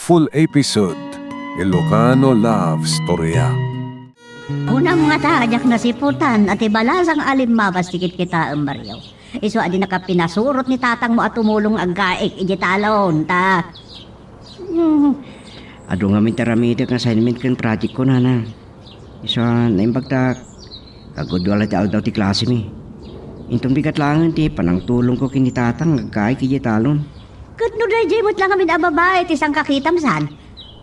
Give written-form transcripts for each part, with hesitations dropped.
full episode Ilocano Love Storya. Unang mga tajak na siputan at ibalasang alimmabas tikit kita ang Mario. Iso adi nakapinasurot ni tatang mo at tumulong aggaik ijitalon ta. Ado nga mintaramida ng assignment kan project ko na. Iso naimbag ta kagudwala ti daw ti klase mi. Intong bigat langan ti panang tulong ko kini tatang aggaik ijitalon. Kat no day mo't lang amin ababay ti sang kakitam san.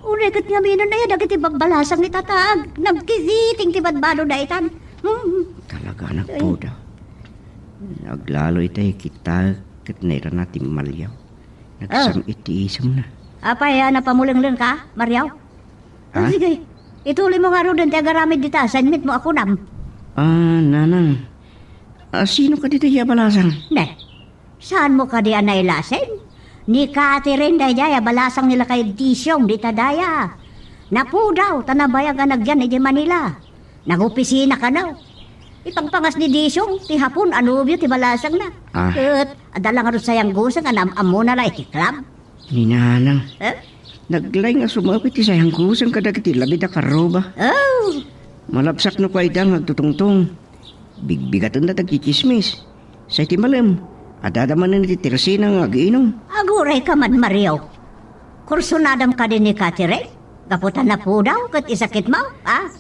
Unay kat nga minon na yan agad ibabalasang ni tatag. Nagkiziting ti badbado na itan. Talaga nagpuda. Naglalo itay kita kat naira natin malyaw. Nagsam itiisam na. Apay na pamuling ka, Mariaw? Ha? Sige, ituloy mo nga ro din ti agaramid dita. Assignment mo ako nam. Nanang. Sino ka dito balasang? Ne, saan mo ka di anailasin? Ni Catherine daya balasang nila kay Disyong di tadaya. Napudaw tanabayagan nagyan di Manila. Nagupisina ka na. Ipangpangas ni Disyong ti hapon anubyo ti balasang na. Ket adala nga ro sayang gusang amo na la iti club. Ni nanang. Naglay nga sumapit ti sayang kusang kadagiti labid a karoba. Oh. Malapsak no kwa idang nagtutungtong. Bigbigatan na tagkikismis. Sa iti malam. Adadaman na ni Teresina nga agiinom. Aguray ka man, Mario. Kursunadam ka din ni Catherine. Gaputan na po daw, kat isakit mo, ha?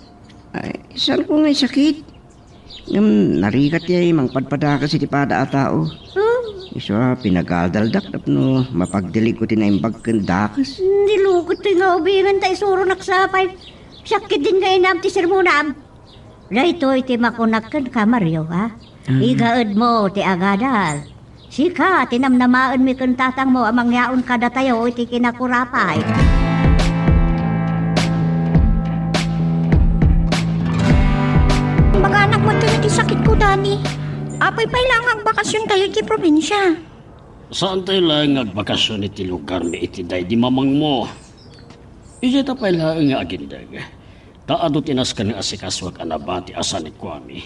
Ay, saan ko nga'y sakit? Narikat niya mang padpada kasi ti pada a tao. Iso pinagaldaldak no mapagdili ko tinaimbag kan dakas. Nilukot ti nga ubingan tayo suro naksapay. Sakit din kayo nam ti sirmunam. Dahito iti makunakan ka, Mario, ha? Igaad mo ti agadal. Sika, tinamnamaan mi kung tatang mo amang yaon kada tayo iti kinakurapay. Mga anak mo iti sakit ko, Dani. Apay lang ang bakasyon tayo iti probinsya. Saan tayo lang agbakasyon iti lugar mi iti day di mamang mo? Iti tapay lang nga agindag. Taado tinas ka ng asikaswag anabati asan ni Kwame.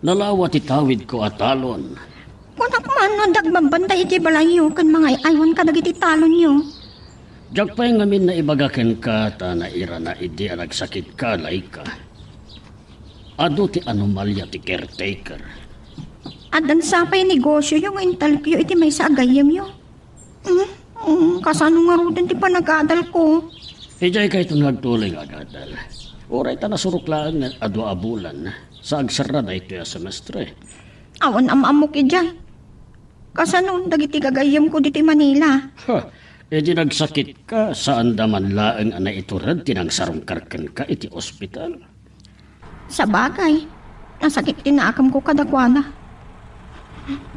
Nalawa ti tawid ko at talon. Kunak man, dagbambantay iti balayo kan mga ayon ka dagiti talon nyo. Diyak pa yung amin na ibagakan ka ta na ira na idi nagsakit ka laika. Ado ti anomalya ti caretaker. Adan sapay negosyo yung intalkyo iti may sa agayam yo. Kasano nga ro din ti panagadal ko. Ijay kay ito nagtuling agadal. Oray ta nasuruklaan ng adwa abulan sa agsara na ito ya semestre. Awan amamok ijay. Kasano dagiti gagayam ko diti Manila. Edi nagsakit ka saan daman laeng ana iturad tinang sarungkarkan ka iti ospital. Sa bagay, nasakit tinaakam ko kadakwana.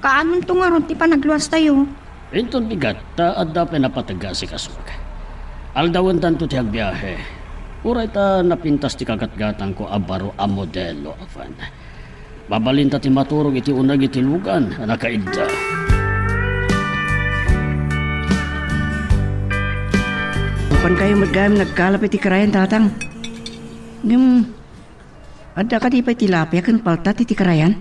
Kaanon to nga ron ti panagluwas tayo. Inton bigat ta adda pinapataga si kaswag. Aldawan tanto ti agbiyahe. Uray ta napintas ti kagatgatang ko abaro a modelo afan. Babalinta ti maturog iti unag iti lugan nakaidda. Upan kayo magayam nagkalap iti karayan tatang. Adda ka di pa tilapia kan paltat iti karayan?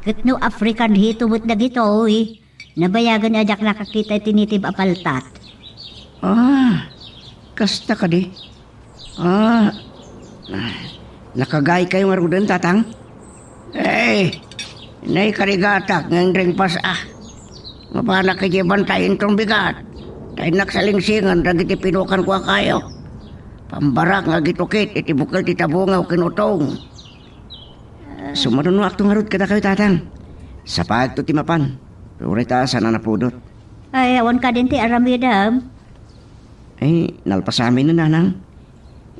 Kat no African hitumot na gito, nabayagan na jak nakakita tinitib apaltat. Kasta ka di. Nakagay kayo nga rudan, tatang? Nay karigatak ng ring pasa. Mapana kayo bantayin tong bigat. Tayo naksalingsingan, dagiti pinukan ko kayo. Pambarak nga gitukit, iti bukal ti tabungaw kinutong. Sumarunok tong harut kada kayo, tatang. Sa pagto ti mapan. Uray ta sana napudot. Ay, awan ka din ti aramidam. Ay, nalpasamin na nanang.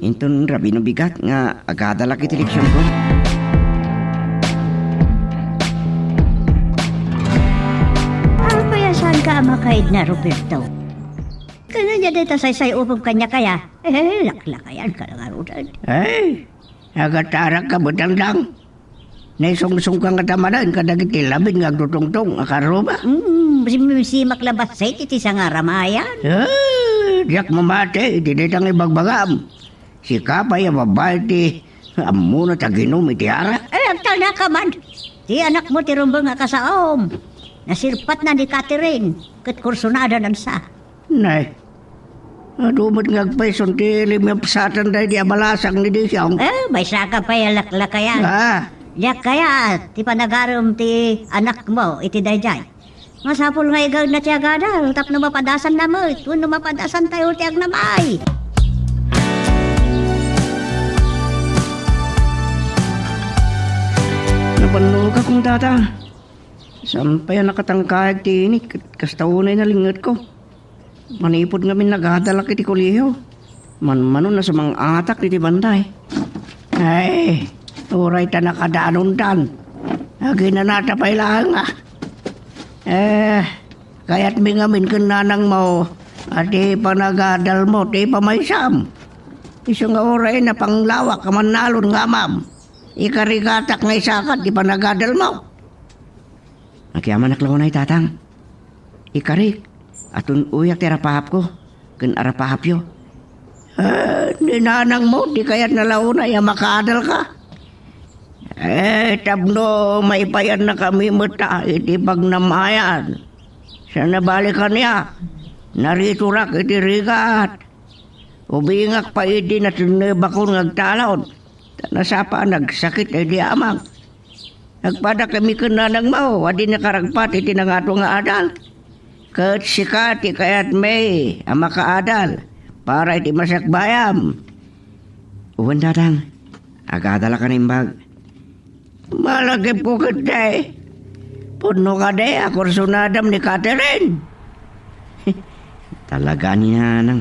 Inton rabi no bigat nga agadalak iti leksyon ko. Payasan ka makaid na Roberto. Kanya niya dito say upong kanya kaya. Laklakayan ka lang arudan. Agatarak ka budang-dang. Naisong-song kang katamanan kadagiti labid nga agtutungtong akaroba. Simak labas say titi sa nga ramayan. Diyak mamate, itinitang ibagbagam. Si Kapay ang babae ti amuna taginom iti ara. Agtala ka man. Ti anak mo ti rumbang nga kasaom. Nasirpat na ni Catherine. Kat kursunada nan sa. Nay, adumot ngagpaison ti limang pasatan day di abalasang ni Disyong. May saka pa yung laklakayan. Yak kaya, ti panagarom ti anak mo, iti dayjay. Masapul nga igaw na tiyagada, tap na mapadasan na mo, kung mapadasan tayo tiyag na may. Napano ka kung tata. Sampay nakatangkayag ti ini, kastaunay na lingat ko. Manipod nga min nagadala kiti kuliho. Man-mano na sa mga atak ti banday. Ay, uray ta nakadaanon tan. Agi na natapay lang ah. Kaya't mingamin kan nanang mo. Ati panagadal mo, ti pamaysam. Isang oray na panglawak ka man nalon nga ma'am. Ikarigatak nga isakat, di panagadal mo. Nakiyaman naklaw na tatang. Ikarik, atun uyak ti rapahap ko. Kan arapahap yo. Di nanang mo, di kaya't nalaw na ya makaadal ka. Tabno, may payan na kami mata, iti pagnamayan. Sa nabalikan niya, narito rak iti rigat. Ubingak pa iti na tinibakon ngagtalon. Nasapa nagsakit iti amang. Nagpada kami kananang mo, adi nakaragpat iti nangato nga adal. Kat sikati kaya't may ama kaadal, para iti masakbayam. Uwan tatang, agadala ka nimbag. Malaki po katay. Puno ka day, ako sunadam ni Catherine. Talaga niya nang.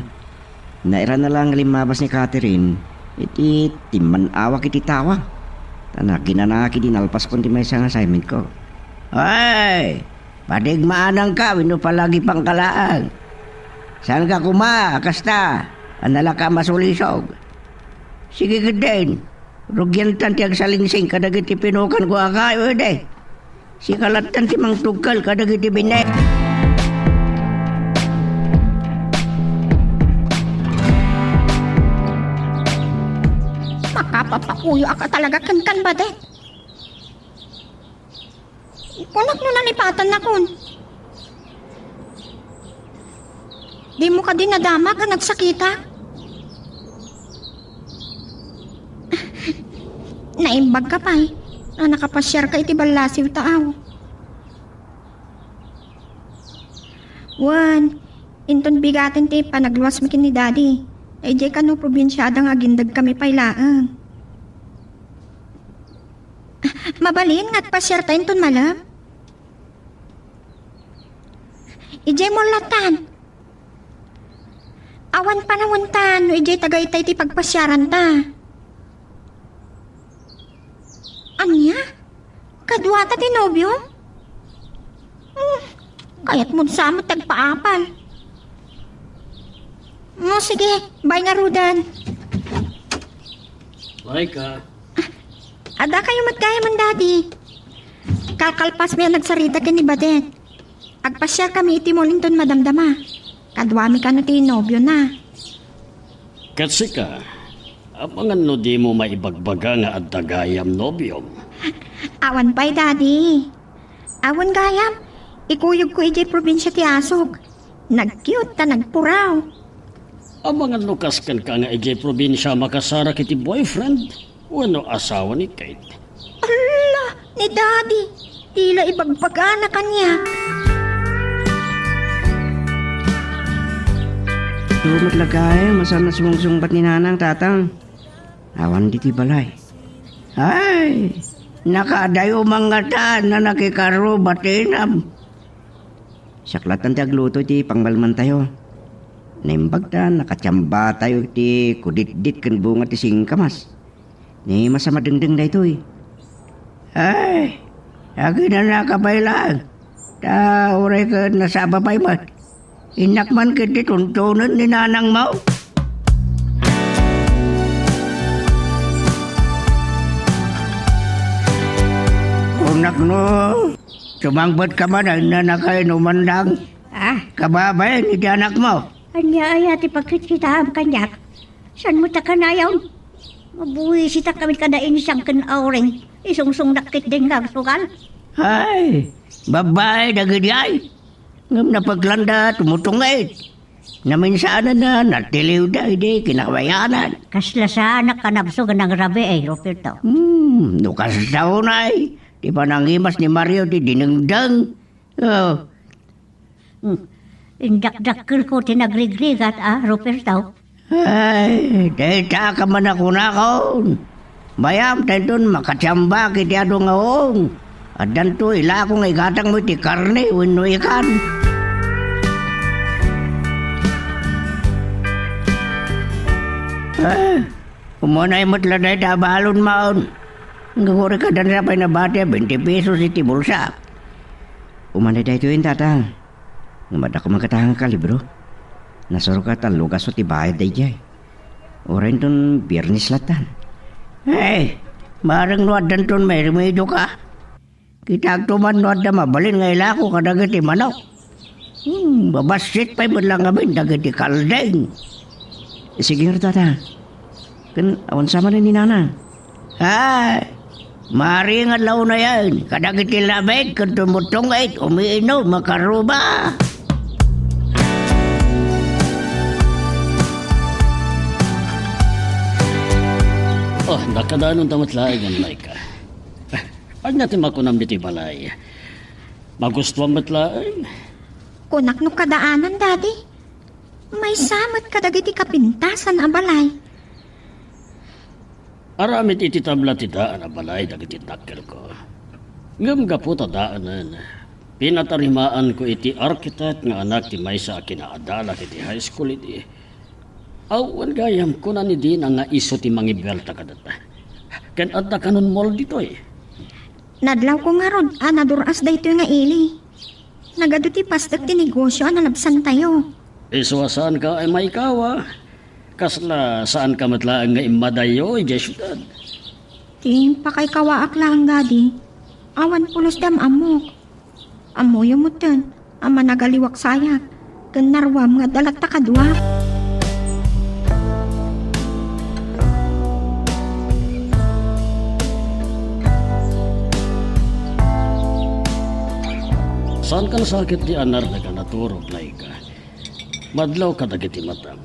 Naira na lang limabas ni Catherine. Iti timan awak iti tawa. Tanaki na naki dinalpas ko ti may isang assignment ko. Ay, padigmaanang ka, wino palagi pang kalaan. Saan ka kuma, kasta? Anala ka masulisog. Sige ka din. Rugyantan ti agsalingsing kadagiti pinukan ko akayo de. Si kalatan ti mangtugkal kadagiti binay. Makapapakuyo ka talaga kan ba de? Kunak no nalipatan na kun. Di mo ka din nadama ka nagsakita? Naimbag ka pa eh. Nakapasyar ka iti balasiw taaw. Wan, inton bigatin ti panagluwas makin ni daddy. Ay di ka no probinsyadang agindag kami pailaan. Mabalin nga't pasyar ta inton malam. Ijay mo latan. Awan panawuntan no ijay tagaytay ti pagpasyaran ta. Anya? Kadwata ti nobyo? Kaya't mo sa mo tagpaapal. Sige, bye nga Rudan. Bye ka. Ada kayo matgaya man daddy. Kakalpas mo yan nagsarita ka ni Badet. Agpasyar kami iti mo linton madamdama. Kadwami ka no ti nobyo na. Kasi ka, abangan no di mo maibagbaga nga at dagayam nobyom. Awan pa'y daddy. Awan gayam. Ikuyog ko ijay probinsya ti Asog. Nag-cute ta nagpuraw. Abangan no kaskan ka nga ijay probinsya makasara kiti boyfriend. Wano asawa ni Kate. Ala, ni daddy. Tila ibagbaga na kanya. Dumot lagay, masana sumungsungbat ni nanang tatang. Awan di ti balay. Ay, nakadayo mga taan na nakikaro batinam. Saklatan ti agluto ti pangbalman tayo. Naimbag ta, nakatsamba tayo ti kudit-dit kan bunga ti singkamas. Ni masama dengdeng da ito eh. Ay, agi na nakapailan. Ta, oray ka nasaba pa'y mat. Inakman kiti tuntunan ni nanang mo. Unak no, sumangbat ka man ay nanakainuman lang. Kababay ni anak mo. Anya ay ati pagkitsitahan kanyak. San mo ta kanayaw? Mabuhi sita kami kadain siyang kanauring. Isungsung nakit din ngagsukan. Ay, babae dagid ay. Ngam na paglanda tumutungit. Naminsaanan na, natiliw da, hindi, kinakabayanan. Kasla sa anak kanabsog ng rabi Roberto. Nukas daw na Di ba nangimas ni Mario di dinengdang? Oh, Indakdakil ko tinagrigrigat Roberto. ay, dahil ka man ako nakon. Bayam tayo dun makatsamba kiti ado ngaong. At danto ila akong igatang mo ti karne, wino ikan. Umunay mo't laday tabalon maon. Ngaguri ka dan rapay na bate, 20 pesos iti bulsa. Umanay da ito yun, tatang. Ngumada ko magkatahang ka, libro. Nasuro ka talugas o tibayad da ijay. Oren ton biyernis latan. Hey, marang nuadan ton may remedio ka. Kita tuman nuadan mabalin nga ila ko kadagiti manok. Babasit pa'y lang kami dagiti kaldeng. Sige nga, tatang. Kan awan sama na ni Nana. Ay, mari nga law na yan. Kadagiti labed, kung tumutungit, umiinom, makaruba. Oh, nakadanon tamat laing ang laika. Pag natin makunam dito balay. Magustuhan ba't laing? Kunak no kadaanan, Daddy. May samat kadagiti kapintasan a balay. Aramit iti tabla ti daan a balay dagiti takkel ko. Ngam gapo ta daanan. Pinatarimaan ko iti architect nga anak ti maysa a kinaadala iti high school iti. Awan gayam ko na ni Dina nga iso ti mangibelta kadata. Ken adda kanon mall dito eh. Nadlaw ko nga rod, naduras da ito nga ili. Nagado ti pastak ti negosyo, nalabsan tayo. Iswa saan ka ay may kawa. Kasla saan ka matlaan nga imadayo ay syudad. Ti pakay kawaak lang, Daddy. Awan pulos dam amok. Amoy mo ten, ama nagaliwak sayak. Ganarwam nga dalat takadwa. Saan ka nasakit di anar na ka naturog laika? Madlaw ka dagiti matam.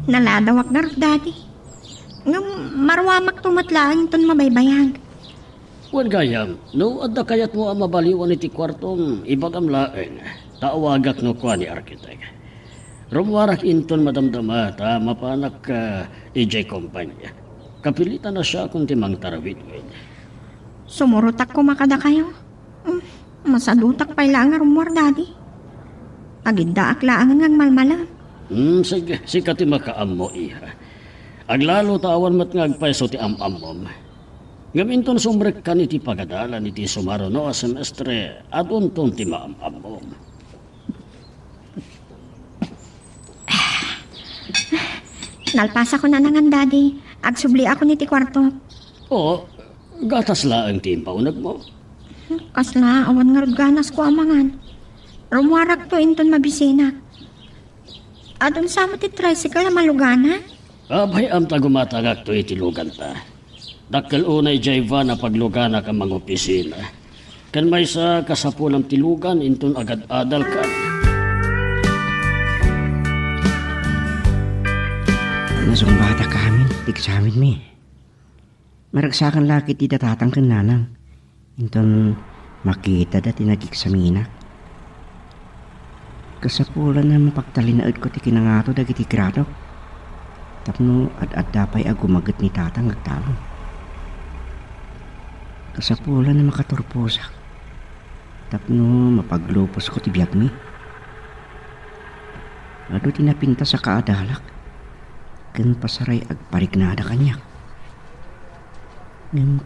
Naladawak na rod, Daddy. Ngam marwamak tumatlaan ton mabaybayag. Wan gayam, no adda kayat mo ang mabaliwan iti kwartong ibagam laeng. Taawagak no kwa ni arkitek. Rumwarak inton madamdama ta mapanak ka EJ kumpanya. Kapilitan na siya kung timang tarawidwid. Sumurutak ko makada kayo. Masadutak pa ilang nga rumor, Daddy. Agiddaak laang ngang malmalang. Sige, sikati makaam mo iha. Aglalo tawan mat nga agpaiso ti am-amom. Ngaminton sumrek ka niti pagadalan iti sumaro no a semestre at untong ti maam-amom. Nalpasa ko na nangan, Daddy. Agsubli ako niti kwarto. O, gatas laang ti impaunag mo. Kasla, awan nga ganas ko amangan. Rumwarak to inton mabisina. Adon sa mo ti tricycle na malugana? Abay am tagumatagak to itilugan ta. Dakkel unay jayva na paglugana ka mga opisina. Kan may sa kasapulang tilugan inton agad adal ka. Nasong bata ka amin, tig sa amin mi. Maragsakan laki ti datatang kan nanang. Inton makita dati nagiksamina. Kasapulan na mapagtalinaad ko ti kinangato dagiti grado. Tapno ad dapay agumagat ni tatang agtalon. Kasapulan na makaturposak. Tapno mapaglupos ko ti biyag mi. Ado tinapinta sa kaadalak. Kan pasaray agparignada kanyak.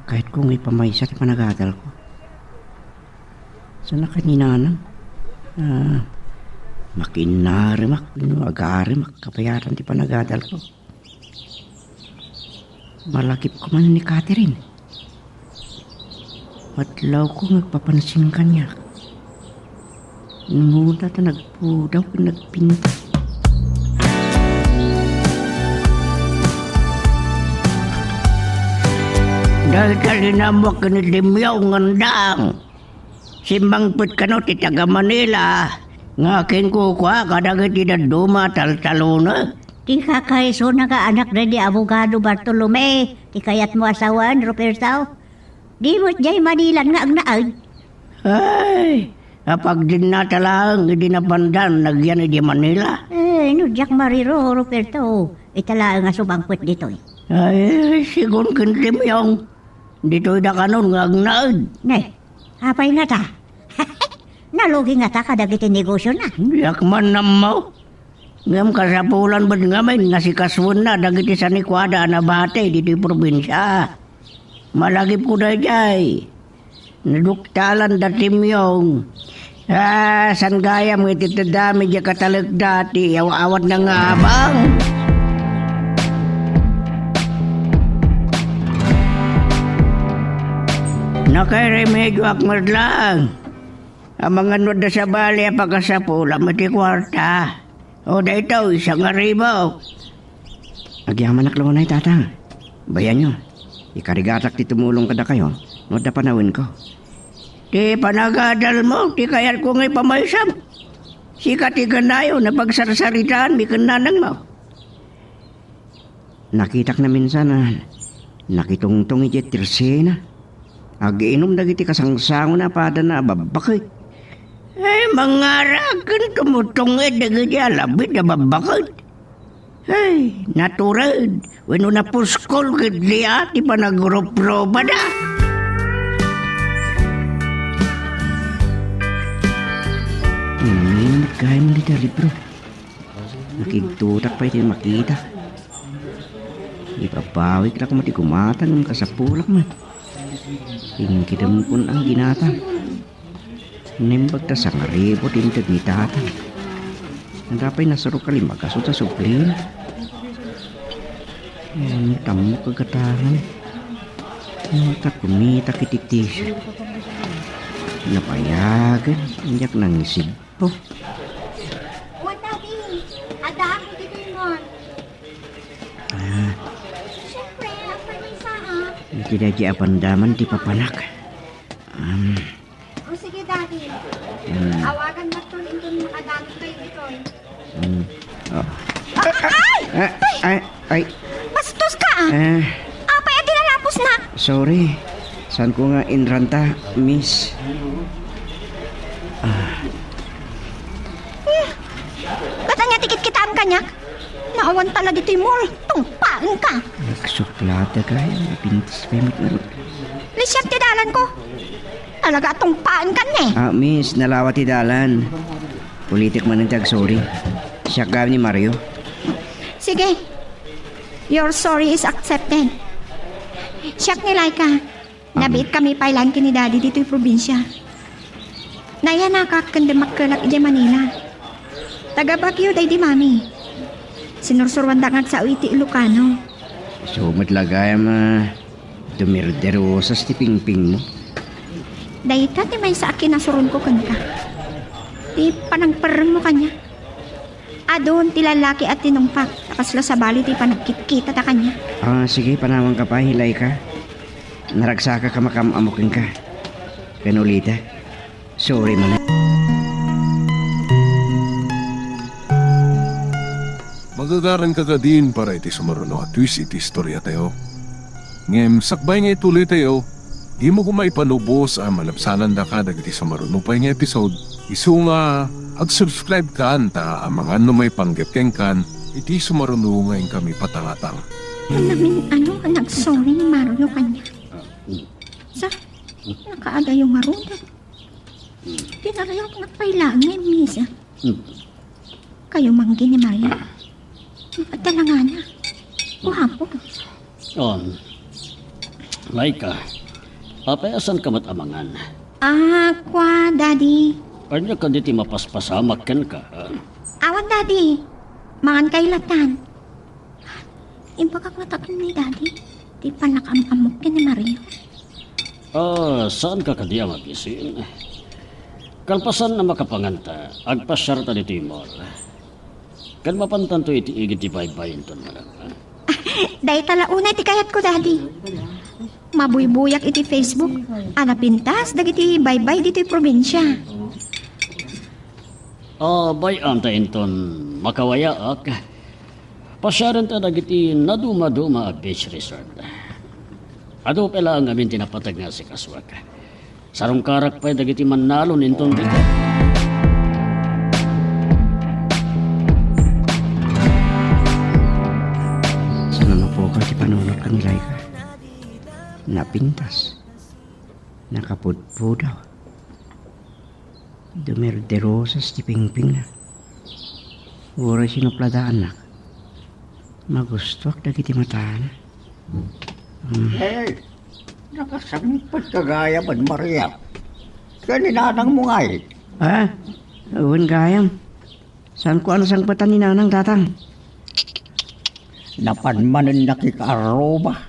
Kahit kung ipamaysa ti panagadal ko. Sana kaninanang makinarimak, agarimak, kapayaran ti panagadal ko. Malakip ko man ni Catherine. Matlaw ko nagpapansin kanya. Nunguna ta nagpudaw ko nagpinta. Dahil kalinamok kanilimyaw ngandang. Simbangpit ka no ti taga Manila. Ngakin ko kwa, kadagit idaduma taltaluna. Di ka kaiso na ka anak na di Abogado Bartolome. Di kayat mo asawan, Roberto. Di mo jay Manilan nga ang naag. Ay, apag din na talang, hindi na bandan, nagyan di Manila. No, Jack Mariro, Roberto. Itala nga subangput dito. Ay, sigun kintim yung. Dito'y da kanon nga ang naag. Nay, hapay nga ta. Nalugi nga ta kadagiti negosyo na. Yak man namaw. Ngam kasapulan ba't ngamin nga si Kaswon na dagiti sa Nikwada na bate dito'y probinsya. Malagip ko na jay. Naduktalan datim yung. San gaya mo ititadami dya katalag dati. Awad na nga bang. Nakay-remedyo akmad lang. Ang mga nod sa bali pagkasapula mati kwarta. O da ito, isang aribaw. Agyaman na klonay, tatang. Bayan nyo. Ikarigatak ti tumulong kada kayo. No da panawin ko. Di panagadal mo, di kayat ko ngay pamaysam. Sikat iganayo na pagsarsaritaan, mi kananang mo. Nakitak na minsan na nakitungtong iti tirsena. Agiinom dagiti kasangsango na pada na babakit. Ay, mangarakan tumutungid dagiti alabit na babakit. Ay, naturad. Wano na puskol kadli ati pa nagro-proba na. Kaya mo dito, libro. Nakigtutak pa ito makita. Ipapawik na ko mati kumatan ng kasapulak man. Ingkita mo kun ang ginatang. Nembag ta sa ngaripot intag ni tatang. Nandapay nasaro kalimag kasot sa suplin. Ang tamo kagatangan. Ang kumita kitiktis. Napayagan. Inyak nang isip po. Daddy, adaan ko dito yun. Siyempre, ang permisa ha. Tidak di apandaman di papanak. O sige, Daddy. Awagan na ito nito makadaan kayo dito. Ay, Bastos ka ah! Apay at dinalapos na! sorry. Saan ko nga inranta, miss? Ba't ang tikit kitaan ka niya? Naawan tala dito yung mall. Tungpaan ka! Nagsuplata ka, pintis pemit na rin. Lisyap tidalan ko. Talaga tungpaan ka na eh. Miss, nalawat dalan. Politik man ang sorry. Siya ka ni Mario. Sige. Your sorry is accepted. Siyak ni Laika. Nabiit kami pailan ni Daddy dito yung probinsya. Naya nakakanda magkalak di Manila. Taga Baguio day di Mami. Sinursurwan dangag sa uiti Ilocano. So, matlagay dumirderosas ti pingping mo. Dahita ti may sa akin nasurun ko kanka. Ti panangparan mo kanya. Adon ti lalaki at tinumpak. Nakasla sa bali ti panagkit-kita ta kanya. Sige, panawang ka pa, hilay ka. Naragsaka ka makamamukin ka. Kanulita. Sorry man. Magagaran ka din para iti sumaruno at twist iti istorya tayo. Ngem, sakbay nga ituloy tayo. Di mo kumaipanubos ang malapsanan da ka dagiti sumaruno pa nga episode. Isu nga, ag-subscribe ka anta ang mga may panggapkeng kan, iti sumaruno ngayon kami patangatang. Nag-sorry ni Mario kanya. Sa, nakaaga yung marunan. Pinarayaw ko nagpailangan, misa. Kayo manggi ni Mario. Padala nga na. Kuhapo. Laika, apayasan ka matamangan. Kwa, Daddy. Kanya ka diti mapaspasamak kan ka. Awan, Daddy. Mangan kay latan. Ibagak matakan ni Daddy. Di pa nakamamok ni Mario. Saan ka kadiya mabisin? Kalpasan na makapanganta, agpasyar ta dito yung mall. Kan mapantanto iti igit di baybayin ton malang. Dahil talauna iti kayat ko, Daddy. Mabuybuyak iti Facebook. Anapintas, dagiti baybay dito yung probinsya. Bayam ta inton makawayaak. Pasyaran ta dagiti naduma-duma a beach resort. Ado pala ang amin tinapatag nga si Kaswag. Sarong karak pa dagiti manalon inton dito. Sana po ka ti panunod ka nilay ka. Napintas. Nakapudpo daw. Dumerderosas ti pingping na. Ura sinupladaan na. Magustuak dagiti mataan. Eh, nakasampad kagaya man, Maria. Kaninanang mo nga eh. Awan gayam. Saan ko ano sangpatan ni nanang datang? Napanmanin nakikaroba.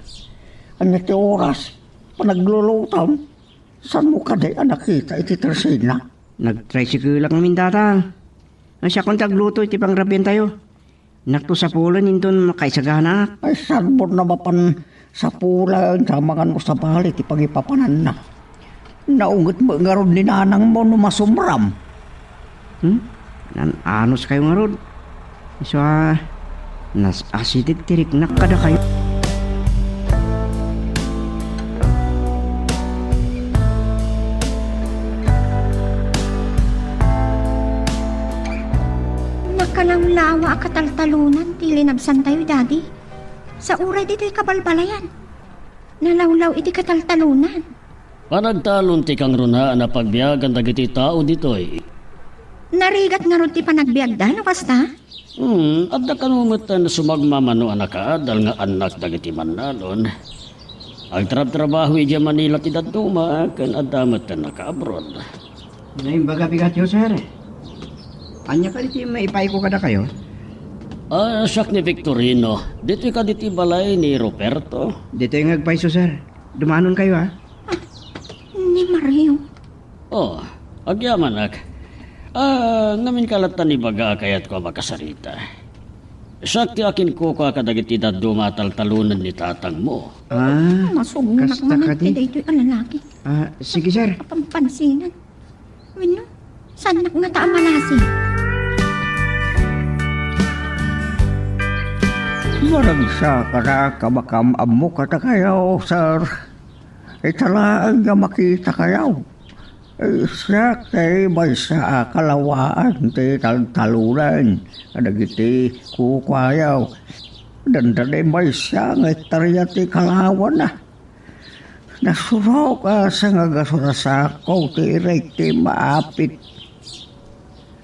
Ano ti oras, panaglulutam. Saan mo ka di nakita iti Teresina? Nag-tricycle lang namin datang. Asya kong tagluto iti pangrabian tayo. Nakto sa pulan indon makaisagahan. Ay, saan mo na mapan sa pulan sa mga mo sa balit ipagipapanan na. Naungot mo nga ron ni nanang mo no masumram. Anos kayo nga ron. So, nas asidik tirik nakada kayo. Nakalawlawa kataltalunan, tilinabsan tayo, Daddy. Sa uray dito'y kabalbalayan. Nalawlaw iti kataltalunan. Panagtalon ti kang runa na pagbiyagan dagiti tao ditoy. Narigat nga ron ti panagbiagda, no kasta? Adda kanumutan sumagmamano anak kaadal nga anak dagiti manalon. Ang trabaho iti Manila ti daduma kan adamat na naka-abroad. Ngayon baga bigat yun, sir. Anya ka dito maipay ko kada kayo? Siyak ni Victorino. Dito ka diti balay ni Roberto. Dito yung nagpaiso, sir. Dumanon kayo, ha? Ni Mario. Agyaman ak. Ngamin kalatan ni baga kayat ko makasarita. Siyak ti akin ko kadagiti daduma taltalunan ni tatang mo. Masugnak kasta ka man di? iti dito'y alalaki. Sige, sir. Kapampansinan. Wino, saan nga taamalasi? Marag sa kada kabakam amo kata kayaw, sir. Italaan nga makita kayaw. Siya kay may sa kalawaan ti taltalunan. Kadagiti kukwayaw. Dandali may siya nga itarya ti kalawan na. Nasuraw ka sa nga gasurasakaw ti ti maapit.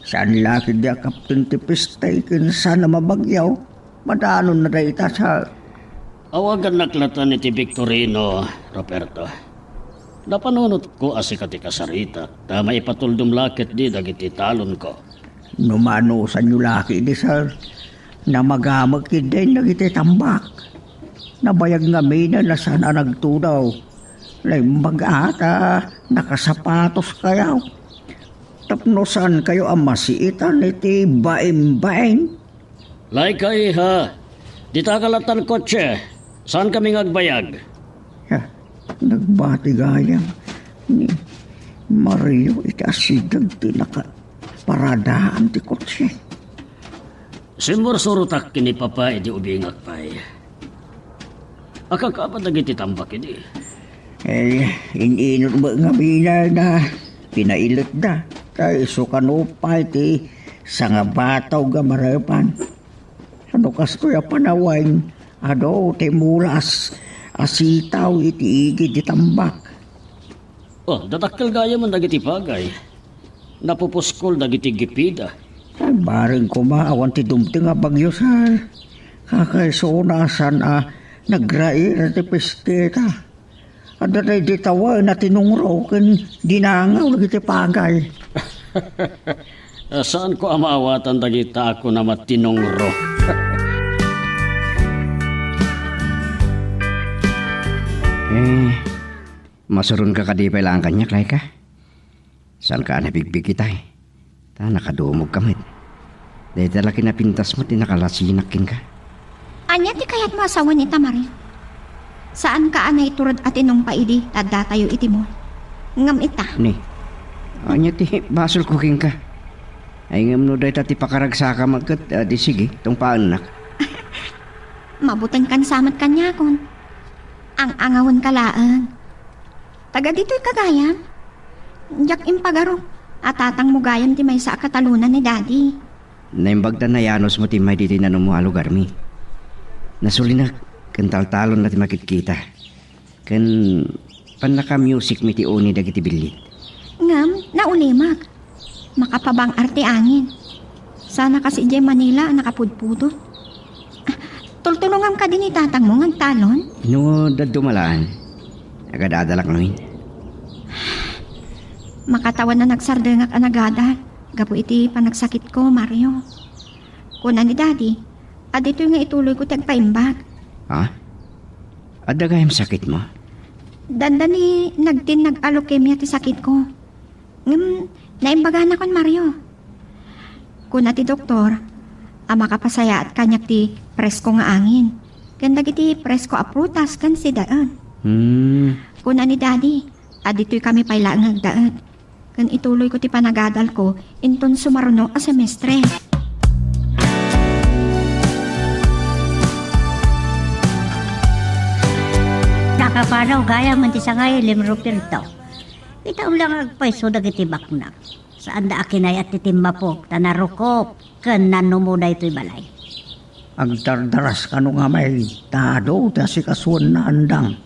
Saan laki di kapten ti pistay kinsa na mabagyaw. Madanon na dayta sa... Awagan naklatan ni ti Victorino, Roberto. Napanunot ko asikati kasarita. Tama ipatuldom lakit di dagiti talon ko. Numano sa nyo laki di sir. Na magamag kinday nagiti tambak. Nabayag nga mina na sana nagtudaw. Laimbag ata nakasapatos kayaw. Tapnosan kayo ang masiitan iti baim-baim. Laikay ha. Dita kalatan kotse. Saan kami ngagbayag? Nagbati gayang ni Mario itasidag ti nakaparadaan ti kotse. Simursurutak kini papa iti ubingak pay. Akakapadag iti tambak iti. Ininot mo nga bina na pinailot na. Kay sukanupay ti sa nga bataw ga marapan. Ano kasto ya panawain, ti mulas, asitaw iti igid di tambak. Datakkel gaya man dagiti pagay. Napupuskol dagiti gipida. Baring kumaawan ti dumti nga bagyo sa kakaisonasan nagrair ti pisteta. Ada tayo di tawa na tinungro ken dinangaw dagiti pagay. Saan ko amaawatan dagita ako na matinongro? Masurun ka kadipay lang kanya, klay ka. Saan ka nabigbig kita eh? Nakadumog kamit. Dahil talaki na pintas mo, tinakalasinakin ka. Anya ti kayat mo asawa ni Mario? Saan ka anay turod at inong paidi, tadda tayo iti mo? Ngam ita. Ni, anya ti basol cooking ka. Ay nga mo dahi tati pakaragsaka magkat. Di sige, tong paanak. Mabuting kan samat kanya kon. Ang angawon kalaan. Taga dito'y kagayam. Jak impagaro. At tatang mo gayam ti may sa katalunan ni daddy. Naimbagta na yanos mo timay diti na numuha lugar mi. Nasuli na, kan taltalon na ti makitkita. Kan panaka-music mi ti uni dagiti bilit. Ngam, naulimak. Makapabang arte angin. Sana kasi di Manila nakapudpudot. Tultulungan ka din ni tatang mo ng talon. No, dadumalaan. Agadadalak namin. Makatawan na nagsardengak anagada. Gapo iti panagsakit ko, Mario. Kuna ni daddy, adito nga ituloy ko tagpaimbag. Ha? Ada kayang sakit mo? Danda ni nag-alokemia ti sakit ko. Naimbaga na kon, Mario. Kuna ti doktor, makapasaya at kanyak ti presko nga angin. Ganda iti presko a prutas kan si daan. Kuna ni daddy, adito'y kami pailaang agdaan. Kan ituloy ko ti panagadal ko, inton sumaruno a semestre. Nakapanaw gaya man ti sangay limro pirto. Itaw lang agpaiso dagiti baknak. Saan da akinay at titimapok, tanarukop, ken nanumuda ito'y balay. Agdardaras ka no nga may tado ta si kasuan na andang.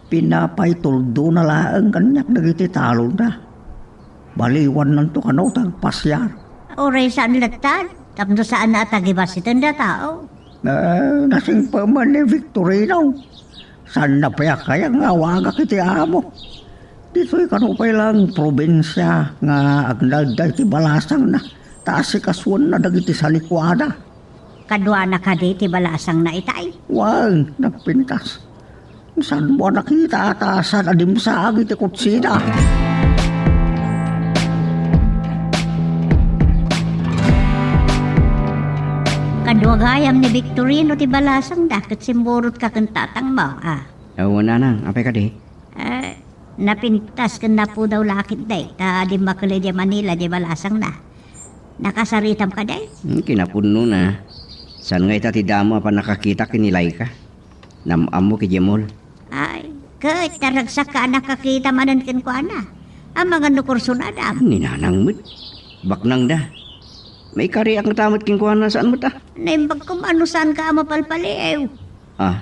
Pinapay tuldo na laang kanyak dagiti talon na. Baliwan nan to kano tagpasyar. Oray saan latan, tapno saan na atagibas itong tao. Nasing pa man ni Victorino. Saan na pa kaya nga waga kiti amo. Dito'y kanupay lang probinsya nga agnagday ti balasang na. Taas si kasuan na dagiti sa likwada. Kadwa na ka di ti balasang na itay. Wag, nagpintas. Saan mo nakita atasan adim sa agi ti kutsina. Kadwa gayam ni Victorino ti balasang dakit simburot ka kang tatang mo, Awa na nang, apay ka di? Napintas kan na po daw lakit day, ta di makuli di Manila di balasang na. Nakasaritam ka day? Kinapuno na. San nga itati damo pa nakakita kinilay ka? Namam mo kijemol. Ay, kahit naragsak ka nakakita manan kin ko ana. Ang mga nukurso na dam. Ninanang mo't. Baknang da. May kari ang tamot king kuha na saan mo ta? Naimbag kung ano saan ka mapalpaliw.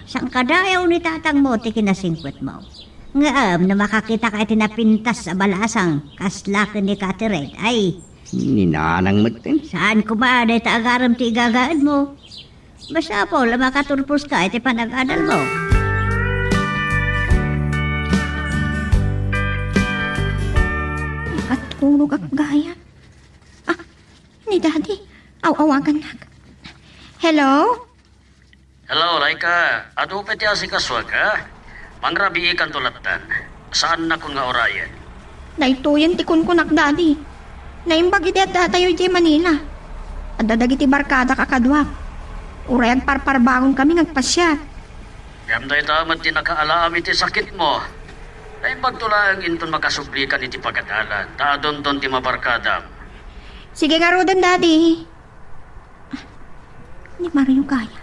Sang kadayaw ni tatang mo ti kinasingkwet mo. Ngaam na makakita ka itinapintas sa balasang kaslakan ni Catherine. Ay, Ninanang mo't. saan kumaday ta agaram ti igagaan mo? Basta po, makaturpos ka iti panag-adal mo. Matulog ak gaya. Ni daddy, awagan na. Hello? Hello, Laika. Ado pa ti asikaswa ka? Mangrabi ikan tulatan. Saan na kun nga orayan? Naituyan ti kun kunak daddy. Naimbag iti at datayo di Manila. At dadagiti barkada kakadwak. Urayan parparbangon kami ngagpasya. Gamday tamat ti nakaalaam iti sakit mo. Naimbag tulang inton makasublikan iti pagkadalan. Taadon ton ti mabarkadam. Sige nga rodan, daddy. Ni Mario kaya.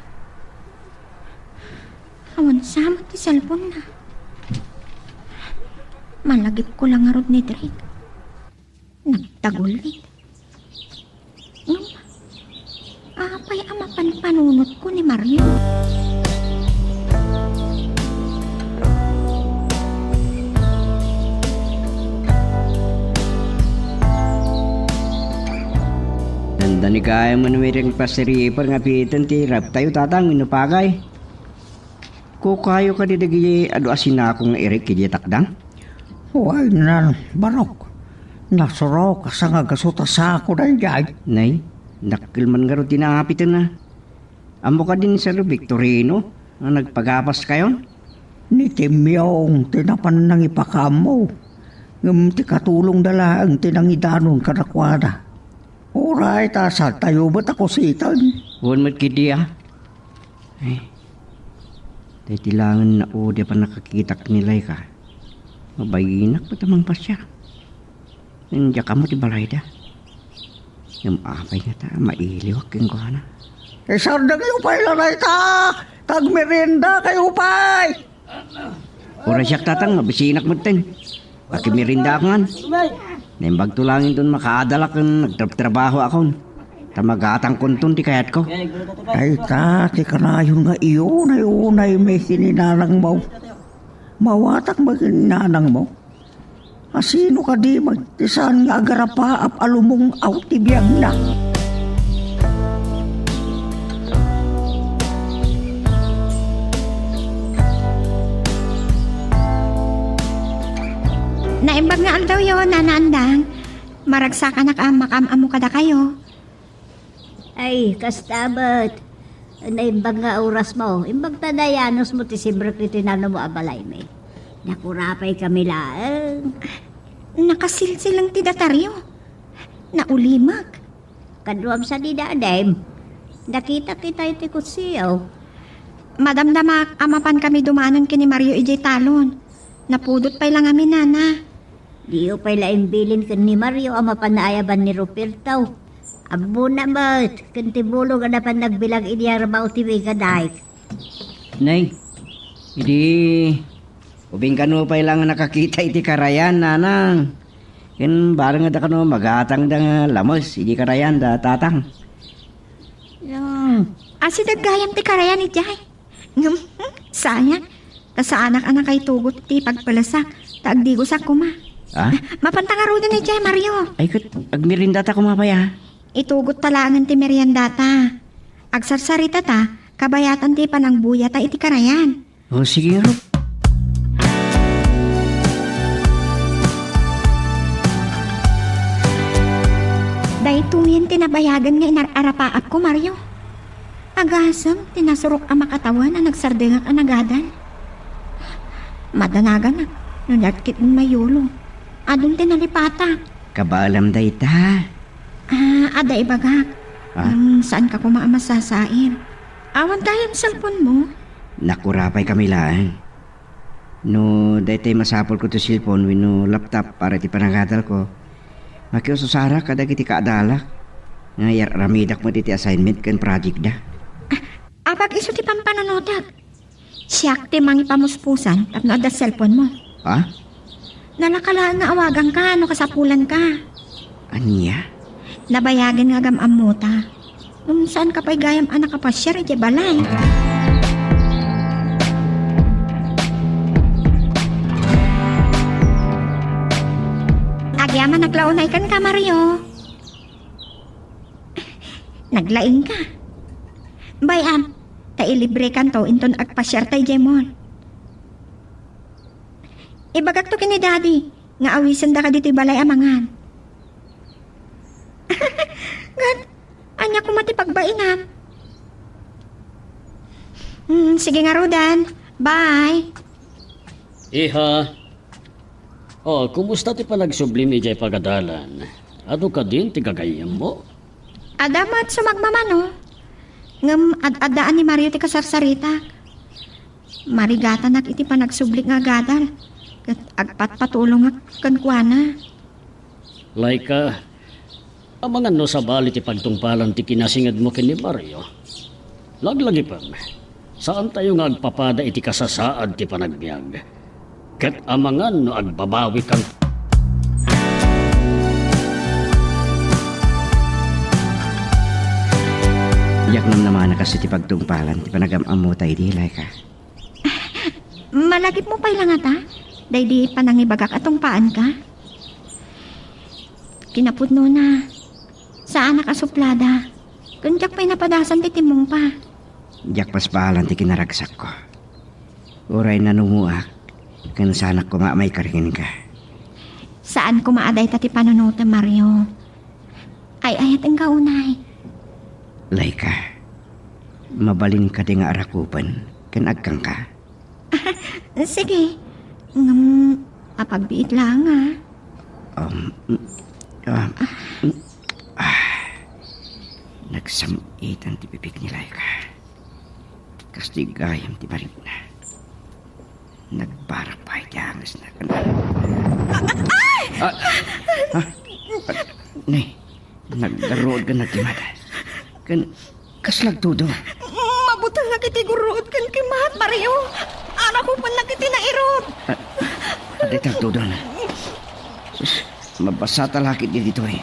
Awan sama ti cellphone na. Malagip ko lang nga rod ni Drake. Nagtagulit. Apay ang mapanpanunot ko ni Mario. Nanda ni kaya mo na may ring pasiripar nga pitan ti rap tayo tatang inupagay. Kukayo ka di dagi ado asin ako nga irik kaya takdang? Huwag na, barok. Nasuro ka sa nga gasuta sa ako na yan. Nay, nakil man nga rin tinapitan na. Amo ka din sa Victorino na nagpagapas kayo? Ni Timyong tinapan ng ipakamo. Ngam ti katulong dala ang tinangidanon kanakwada. Oray, tasa tayo ba't ako sitan? Huwag matkidi Ay, tayo tilangan na o di pa nakakita nilay ka. Mabayinak pa tamang pa siya. Nandiya ka mo ti balay da. Yung apay nga ta, mailiwak yung kuhana. Isarda kayo pa'y lalay ta! Tagmerienda kayo pa'y! Ora siyak tatang, mabisinak mo ten. Pakimirinda ako nga. Naimbag tulangin doon makaadala kung nagtrabaho ako. Tamagatang kuntun ti kayat ko. Ay ta, ti kanayon nga iyo na unay may sininanang mo. Mawatak maginanang mo. Asino ka di magtisan nga agarapa ap alumong autibiyang na. Naimbag nga aldaw yun, nanaandang. Maragsak anak makam-amo kada kayo. Ay, kastabat. Naimbag nga oras mo. Imbag tadayanos mo ti sibrak ni tinano mo abalay me. Nakurapay kami laang. Nakasilsilang tidataryo. Naulimag. Kaduam sa didadem. Nakita kita iti kutsiyaw. Madamdamak, amapan kami dumanan kini Mario ijay talon. Napudot pa'y lang amin, nana. Diyo pa'y laimbilin kan ni Mario ang mapanayaban ni Ruperto. Abo na mat, kantibulo ka na pa nagbilang iniyarbaw ti Wigaday. Nay, hindi... Ubing ka no pa lang nakakita iti karayan, nanang. Yan barang nga da ka no magatang da nga lamos, iti karayan da tatang. Asi daggayam ti karayan ijay. Sayang. Sa anak-anak kay tugot ti pagpalasak. Taagdigosak ko ma. Ha? Mapantangaro din ijay, Mario. Ay kat, agmirinda ta kumapaya. Itugot talangan ti meriendata. Agsarsarita ta, kabayatan ti panang buya ta iti karayan. O sige nga ro. Dahil tumiyan tinabayagan nga inararapaap ko, Mario. Agasam, tinasurok ang makatawan na nagsardengak ang nagadan. Madanagan na, nunyatkit ng mayulo. Adun tinalipata. Kabalam day ta. Ada ibagak. Ha? Saan ka kumaamasasain? Awan tayo ang cellphone mo. Nakurapay kami lang. No, day tayo masapol ko to cellphone with no laptop para ti panangadal ko. Makiususara kada kiti kaadalak. Ngayar ramidak mo ti assignment kan project da. Apag iso ti pampananodag. Siyak ti mangi pamuspusan tapno ada cellphone mo. Ha? Nalakalaan nga awagan ka, no kasapulan ka. Aniya? Nabayagan nga gamam mo ta. Saan ka pa'y gayam anak ka pa siya rin balay. Agyaman naglaunay kan ka, Mario. Naglaing ka. Bayan, tailibre kan to inton agpasyar tay Jemon. Ibagak to kini daddy, nga awisan da ka dito balay amangan. Gan, anya ko matipagbainam. Sige nga Rodan, bye. Iha. Oh, kumusta ti panagsublim ijay pagadalan? Ano ka din ti gagayam mo? Adamat sumagmamano. Ngam ad-adaan ni Mario ti kasarsarita. Marigatan iti panagsublik nga gadal. Kat agpatpatulong nga kankwana. Laika, amangan no sa bali ti pagtungpalan ti kinasingad mo kini Mario. Laglagi pa, saan tayo nga agpapada iti kasasaad ti panagbiag? Kat amangan no agbabawi kang... Yak nam naman na kasi ti pagtungpalan ti panagamam mo tayo di Laika. Malagip mo pa'y lang ata. Day di panangibagak atong paan ka. Kinapudno na. Saan nakasuplada? Kunjak pa'y napadasan ti timong pa. Yak paspahalan ti kinaragsak ko. Uray na numuak. Kan sanak ko may karingin ka. Saan kumaaday ta ti panunutan, Mario? Ay ayat ang kaunay. Laika, mabalin ka di nga arakupan. Kan agkang ka. Sige. Apagbiit lang Nagsamitan ti bibig ni Laika. Kastigayam ti barit na. Nagbarapay ti hangas na kanan. Nay, Nagdarood ka nagkimat. Kaslag todo. Mabutang nga kiti guruod kan kimat, Mario. Anak ko pa na kiti na irod. Aday todo na. Sus, mabasa talakit niya dito eh.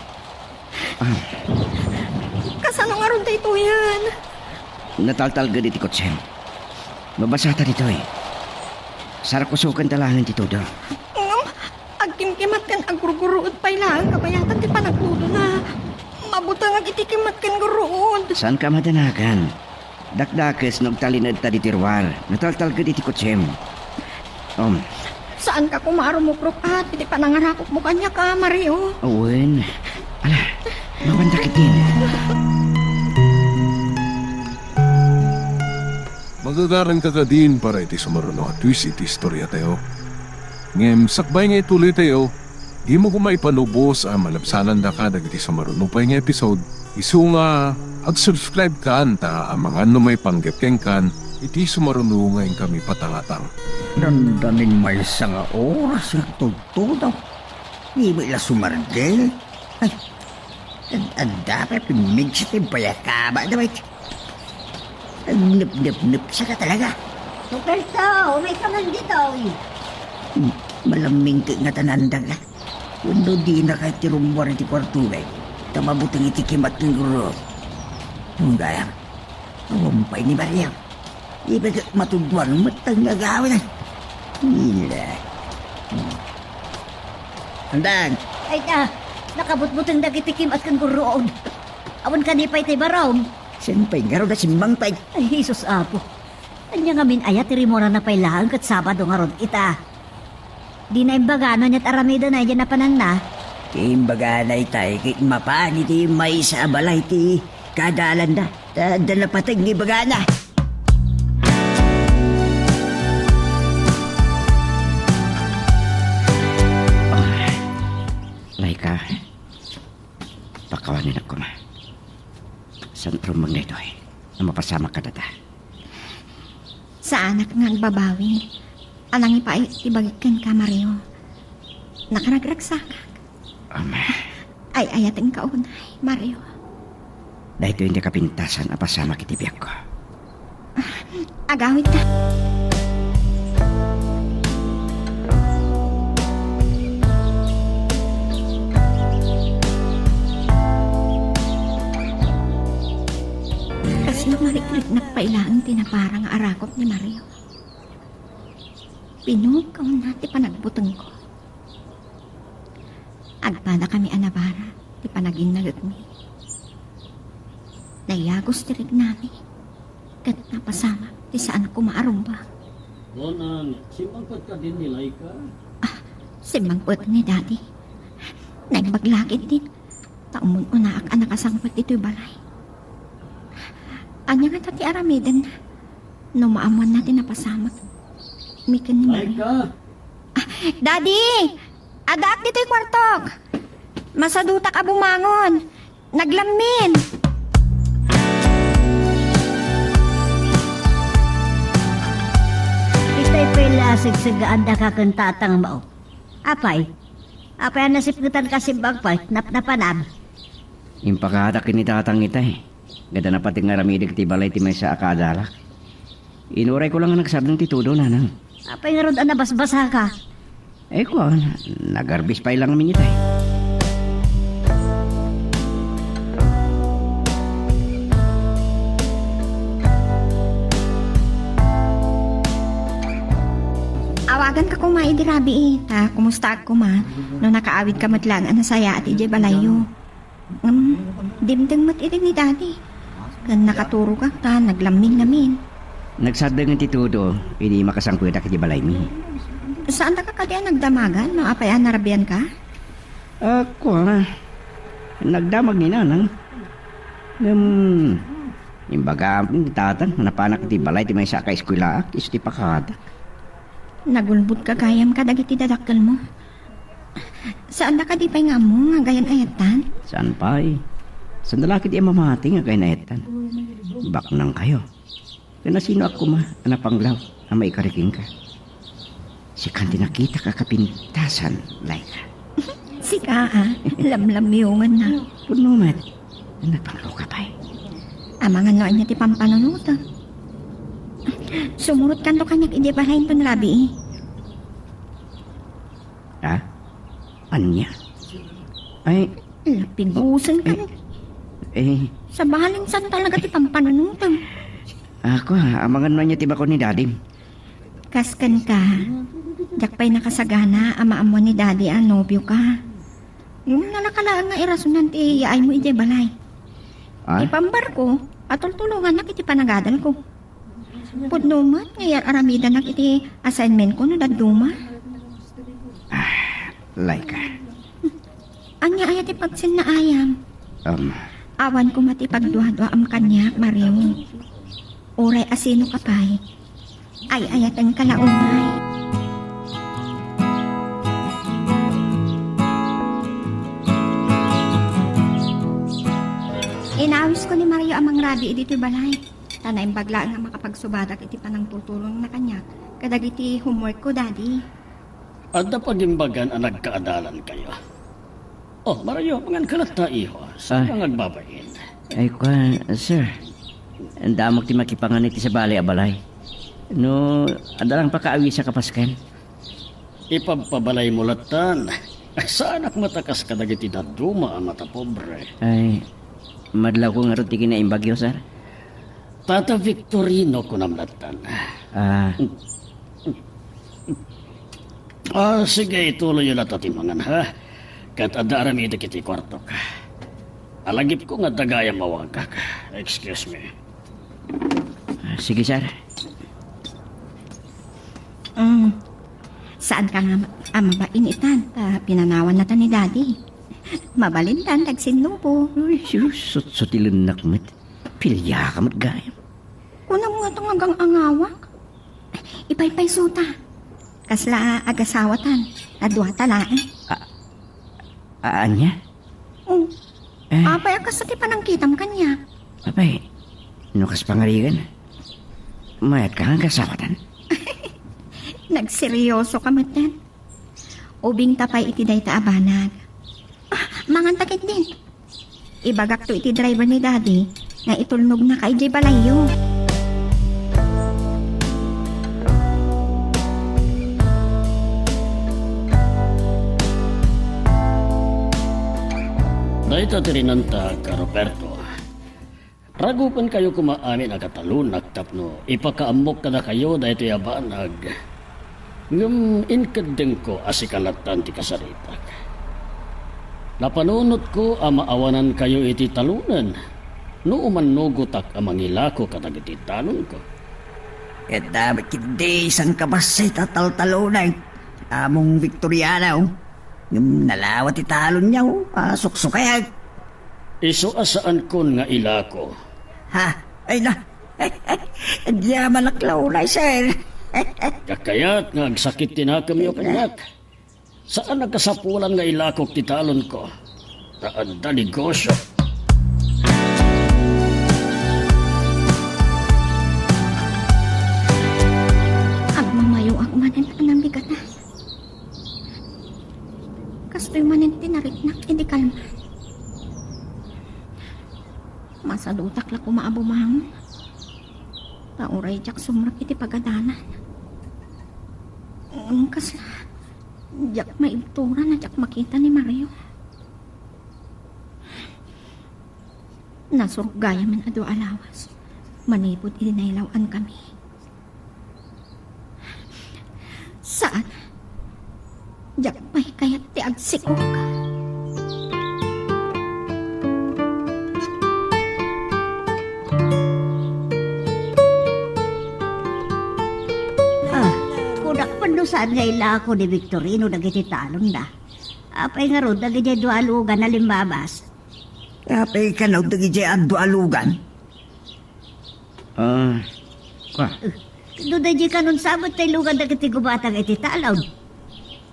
Kasano nga ron dito yan? Nataltal ka dito kotsem. Mabasa ta dito eh. Sarakusukan talangan dito do. Agkim-kimat kan agurguruod pa ilang kabayatan ti panagludo na. Mabutang nga kiti kimat kan guruod. Saan ka madanagan? Dakdakes nagtalinad ta ditirwar. Nataltal ka dito kotsem. Saan ka kumarumukrok at piti panangarakok mo kanya ka, Mario? Awen. Ala, mabandakitin. Magagaran ka ka din para iti sumaruno at twist iti istorya tayo. Ngem sakbay nga ituloy tayo, di mo kumay panubos ang malabsanan da ka dagiti sumaruno pa nga episode. Isu nga ag-subscribe ka anta ang mga may panggepkeng kan iti sumaruno ngayon kami patangatang. Dandanin may nga oras nga tugtudaw. Iba ila sumardel. Ay, ang dapat pimig sa timpayakaba na ba? Ang nip-nip-nip sa ka talaga. Roberto, may ka man dito. Malaming ka nga tanandang ka. Kundo di na kahit tirumwar iti kwartuwe. Tamabutang iti kimat ng guro. Yung gayang, awampay ni Mariam. Iba ka matugwang matang nagawin. Hila. Handang! Ay nakabutbutang dagitikim at kang guroon. Awan ka ni pa'y tay barom. Senpay nga raw na simbang pay. Ay, Jesus apo. Anya nga min ayat tirimora na pa'y lahang kat Sabado nga ron ita. Di na imbagano niya't aramida na dyan na panan na. Timbaga na itay kit mapani ti may sa balay ti kadalan na. Dala patag ni baga na. Laika, pakawanin ako ma. Santro magneto eh, na mapasama ka data. Sa anak nga agbabawi. Anang ibagikan ka, Mario. Nakaragragsakak. Ay ayating kaunay, Mario. Dahito hindi kapintasan na pasama kitibiyak ko. Agawid ka. Kasi mariklik nagpailaan tinaparang arakot ni Mario. Pinugaw na ti panagbutang ko. Agpada kami anabara, ti panaginagot mi. Nayagos tirig nami, kat napasama, ti saan ko maarumba. Donan, simangkot ka din ni Laika. Simangpot ni Daddy. Nagbaglakit din. Taumon unaak ang nakasangpot dito'y balay. Anya nga tati aramidan na. No maamuan natin napasama. Mikan ni Mario. Laika! Daddy! Adak dito'y kwartok! Masadutak a bumangon! Naglamin! Ita'y pilasig sa gaanda ka kang tatang mo. Apay ang nasipgutan kasi bagpay, napanab. Impakatakin ni tatang ita eh. Gada na pati nga ramidig ti balay ti may sa akadalak. Inuray ko lang ang nagsabing titudo na nang. Apay nga ron nabasbasa ka. Eh ko, nagarbis pa ilang namin ita eh. Awagan ka kung maidirabi eh. Kumusta ako ma? No nakaawid ka matlan, anasaya at ijay balayo. Dimdeng matirig ni Daddy. Kan nakaturo ka ta, naglamin-lamin. Nagsadang ang titudo, hindi makasangkuda ka di balay mi. Saan na ka kaya nagdamagan? No apayan narabian ka? Ako nagdamag ni nanang. Imbaga, tatang, napanak di balay ti may sa ka-eskwila, isti pakada. Nagulbot ka gayam ka dagiti dadakkel mo. Saan na ka di pa'y nga mo nga gayan ayatan? Saan pa eh? Saan lalaki di mamati nga kay naetan? Bak nang kayo. Kaya sino ako ma, anapanglaw, na may kariking ka. Si Kanti nakita ka kapintasan, Laika. Sika lamlamyungan na. Puno mat. Napangalo ka pa eh. Amangan noon niya ti pampanunutan. Sumurot kan to kanyak iti balayin to nalabi eh. Ha? Anya? Ay, Lapingusan ka. Sa bahaling san talaga ti pampanunutan. ako amangan man niya tibako ni Daddy. Kaskan ka. Jak pa'y nakasagana, ama-amo ni daddy ang nobyo ka. Yung nalakalaan nga irasunan ti yaay mo iti balay. Ah? Ipambar ko, atultulungan na iti panagadal ko. Pudnumat, ngayar aramida na iti assignment ko no daduma. Laika. Anya ayat ipagsin na ayam. Awan ko matipagduha-duha am kanya, Mario. Uray asino kapay. Ay ayatan kalaumay. Inawis ko ni Mario amang rabi iti balay. Tanay bagla nga makapagsubadak iti panang tutulong na kanya. Kadag iti homework ko, daddy. At pagimbagan ang nagkaadalan kayo. Oh, Mario, mangan kalat na iho. Saan kang nagbabayin? Ay ko, sir. Ang damok ti makipangan iti sa balay abalay. No, adalang pakaawi sa kapaskan. Ipagpabalay mo latan. Saan ak matakas ka dagiti daduma ang mata pobre? Ay, madlaw ko nga ron tigin na imbagyo, sir. Tata Victorino ko namlatan. Sige, ituloy yun at atimangan, ha? Kat adaram iti kiti kwarto ka. Alagip ko nga dagaya mawagak. Excuse me. Sige, sir. Saan ka nga mabainitan? Pinanawan na ta ni daddy. Mabalintan, tagsinupo. Uy, sus, sutilun nakmat. Pilya ka matgayam. Kunang nga itong hanggang angawak. Ipaypay suta. Kasla agasawatan. Adwa talaan. Anya? Apay akasati pa nang kitam kanya. Apay, nukas pangarigan. Mayat ka ang kasawatan. Nagseryoso ka matan. Ubing tapay iti day taabanag. Mangantakit din. Ibagak to iti driver ni daddy na itulnog na kay Jay Balayo. Dahil tatirinanta ka, Roberto. Ragupan kayo kumaamin agatalunak tapno. Ipakaamok ka na kayo dahil ito yabanag. Ngam inkadeng ko asikalatan ti kasaritak. Napanunot ko amaawanan kayo iti talunan. No umanugutak amang ilako kadag iti talon ko. Et dapat hindi isang kabasay tatal-talunay. Among Victoriana, yung nalawat italon niya, suksukayag. Iso asaan kon nga ilako. Ha? Ay na. Hindi naman naklaunay, sir. Kakayat nga agsakit tinakam yo kanyak. Saan nagkasapulan nga ilakok ti talon ko? Taan da negosyo. Agmamayo ang manin anang bigat na. Kasto'y manin tinaritnak, hindi kalma. Masadutak la kumaabumang. Pauray jak sumrak iti pagadanan. Kasla, jak maibtura na jak makita ni Mario. Nasurugaya man ado alawas. Manipod ininailawan kami. Saan? Jak may kayat ti agsiko ka. Saan nga ilako ni Victorino dagiti talon da. Apay nga ro dagiti dualugan na limbabas. Apay ka na dagi ado alugan. Kwa? Dudaji ka nun sabot tayo lugan dagiti gubatang iti talaw.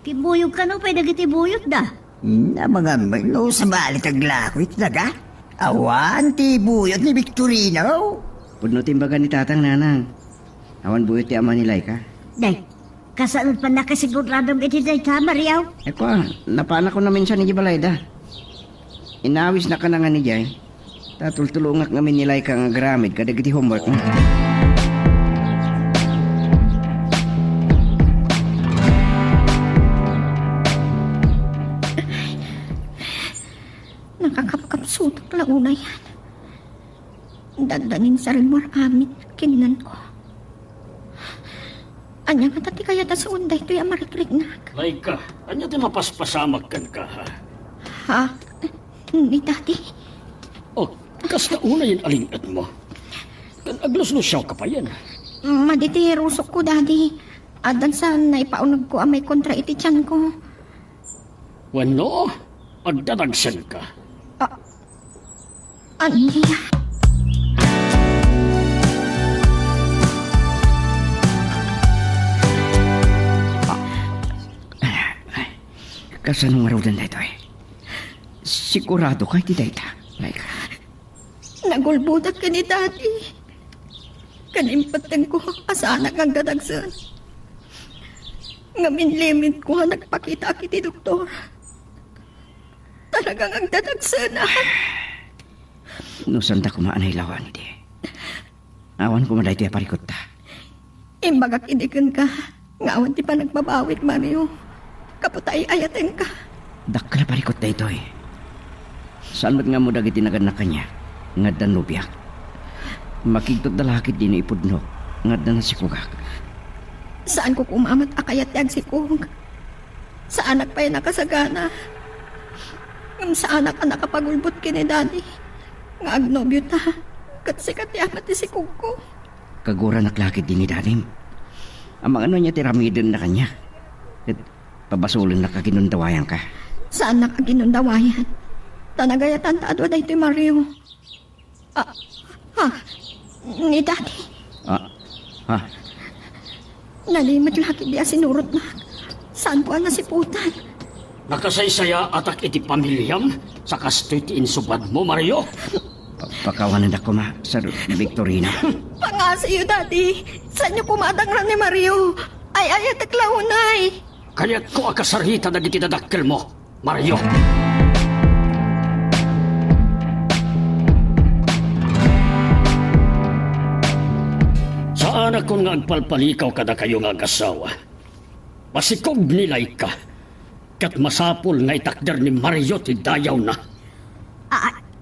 Kibuyog ka no pay dagiti buyot da. Mga no sa balit aglako iti daga. Awan ti buyot ni Victorino. Pudno timbagan ni tatang nanang. Awan buyot ti ama nilay ka. Day, kasaod pa nakasiguradong iti day ka, Mariaw. Kwa, napaanak ko na minsan ni Gibalayda. Inawis na ka na nga ni Jay. Tatultulungak ngamin nilay ka nga gramid kada giti homework mo. Nakakapkapsutok launa yan. Dandanin sa rin mo amin, kininan ko. Anya nga tati kaya ta sa unday to'y amarikrignag. Laika, anya ti mapaspasamak kan ka ha? Ha? Ni tati? O, kas na una yung alingat mo. Kan aglos-lusyaw ka pa yan. Maditirusok ko, daddy. Adan sa naipaunag ko amay kontra iti tiyan ko. Wano, agdadagsan ka. Ano niya? Kasanong marudan na ito eh. Sigurado kay ti dayta. Like, Nagulbudak ka ni daddy. Kanimpatan ko asana kang dadagsan. Ngamin limit ko nagpakita kiti doktor. Talagang ang dadagsan no santa ko maanay lawan iti. Awan ko maday ti aparikot ta. Imbagak idikan ka. Ngawan ti pa nagbabawit, Mario. Kaputay ayatin ka. Dakla parikot na ito eh. Saan ba't nga mo dagiti naganak kanya? Nga danubyak. Makigtot dalakit din ipudnok. Nga na si Kugak. Saan ko kumamat akayat yag si Kung? Sa anak pa yung nakasagana. Sa anak ka nakapagulbot kini daddy. Nga agnobyo ta. Kat sikat yamat si Kung ko. Kagura naklakit din ni dadim. Ang mga ano niya tiramidin na kanya. At pabasulin na kaginundawayan ka. Saan nakaginundawayan? Tanagayatan taadwa da ito'y Mario. Ni daddy. Ha? Nalimit laki diya sinurot na. Saan po ang nasiputan? Nakasaysaya atak iti pamilyam sa kastoy ti insubad mo, Mario. Pakawanan ako ma, Sir Victorino. Pangasiyo, daddy. Saan niyo pumadang ni Mario? Ay, taklaunay. Kaya't ko akasarita na gitidadakkel mo, Mario. Saan ako nga agpalpalikaw kada kayo nga agasawa? Masikog nilay ka. Kat masapol nga itakder ni Mario ti dayaw na.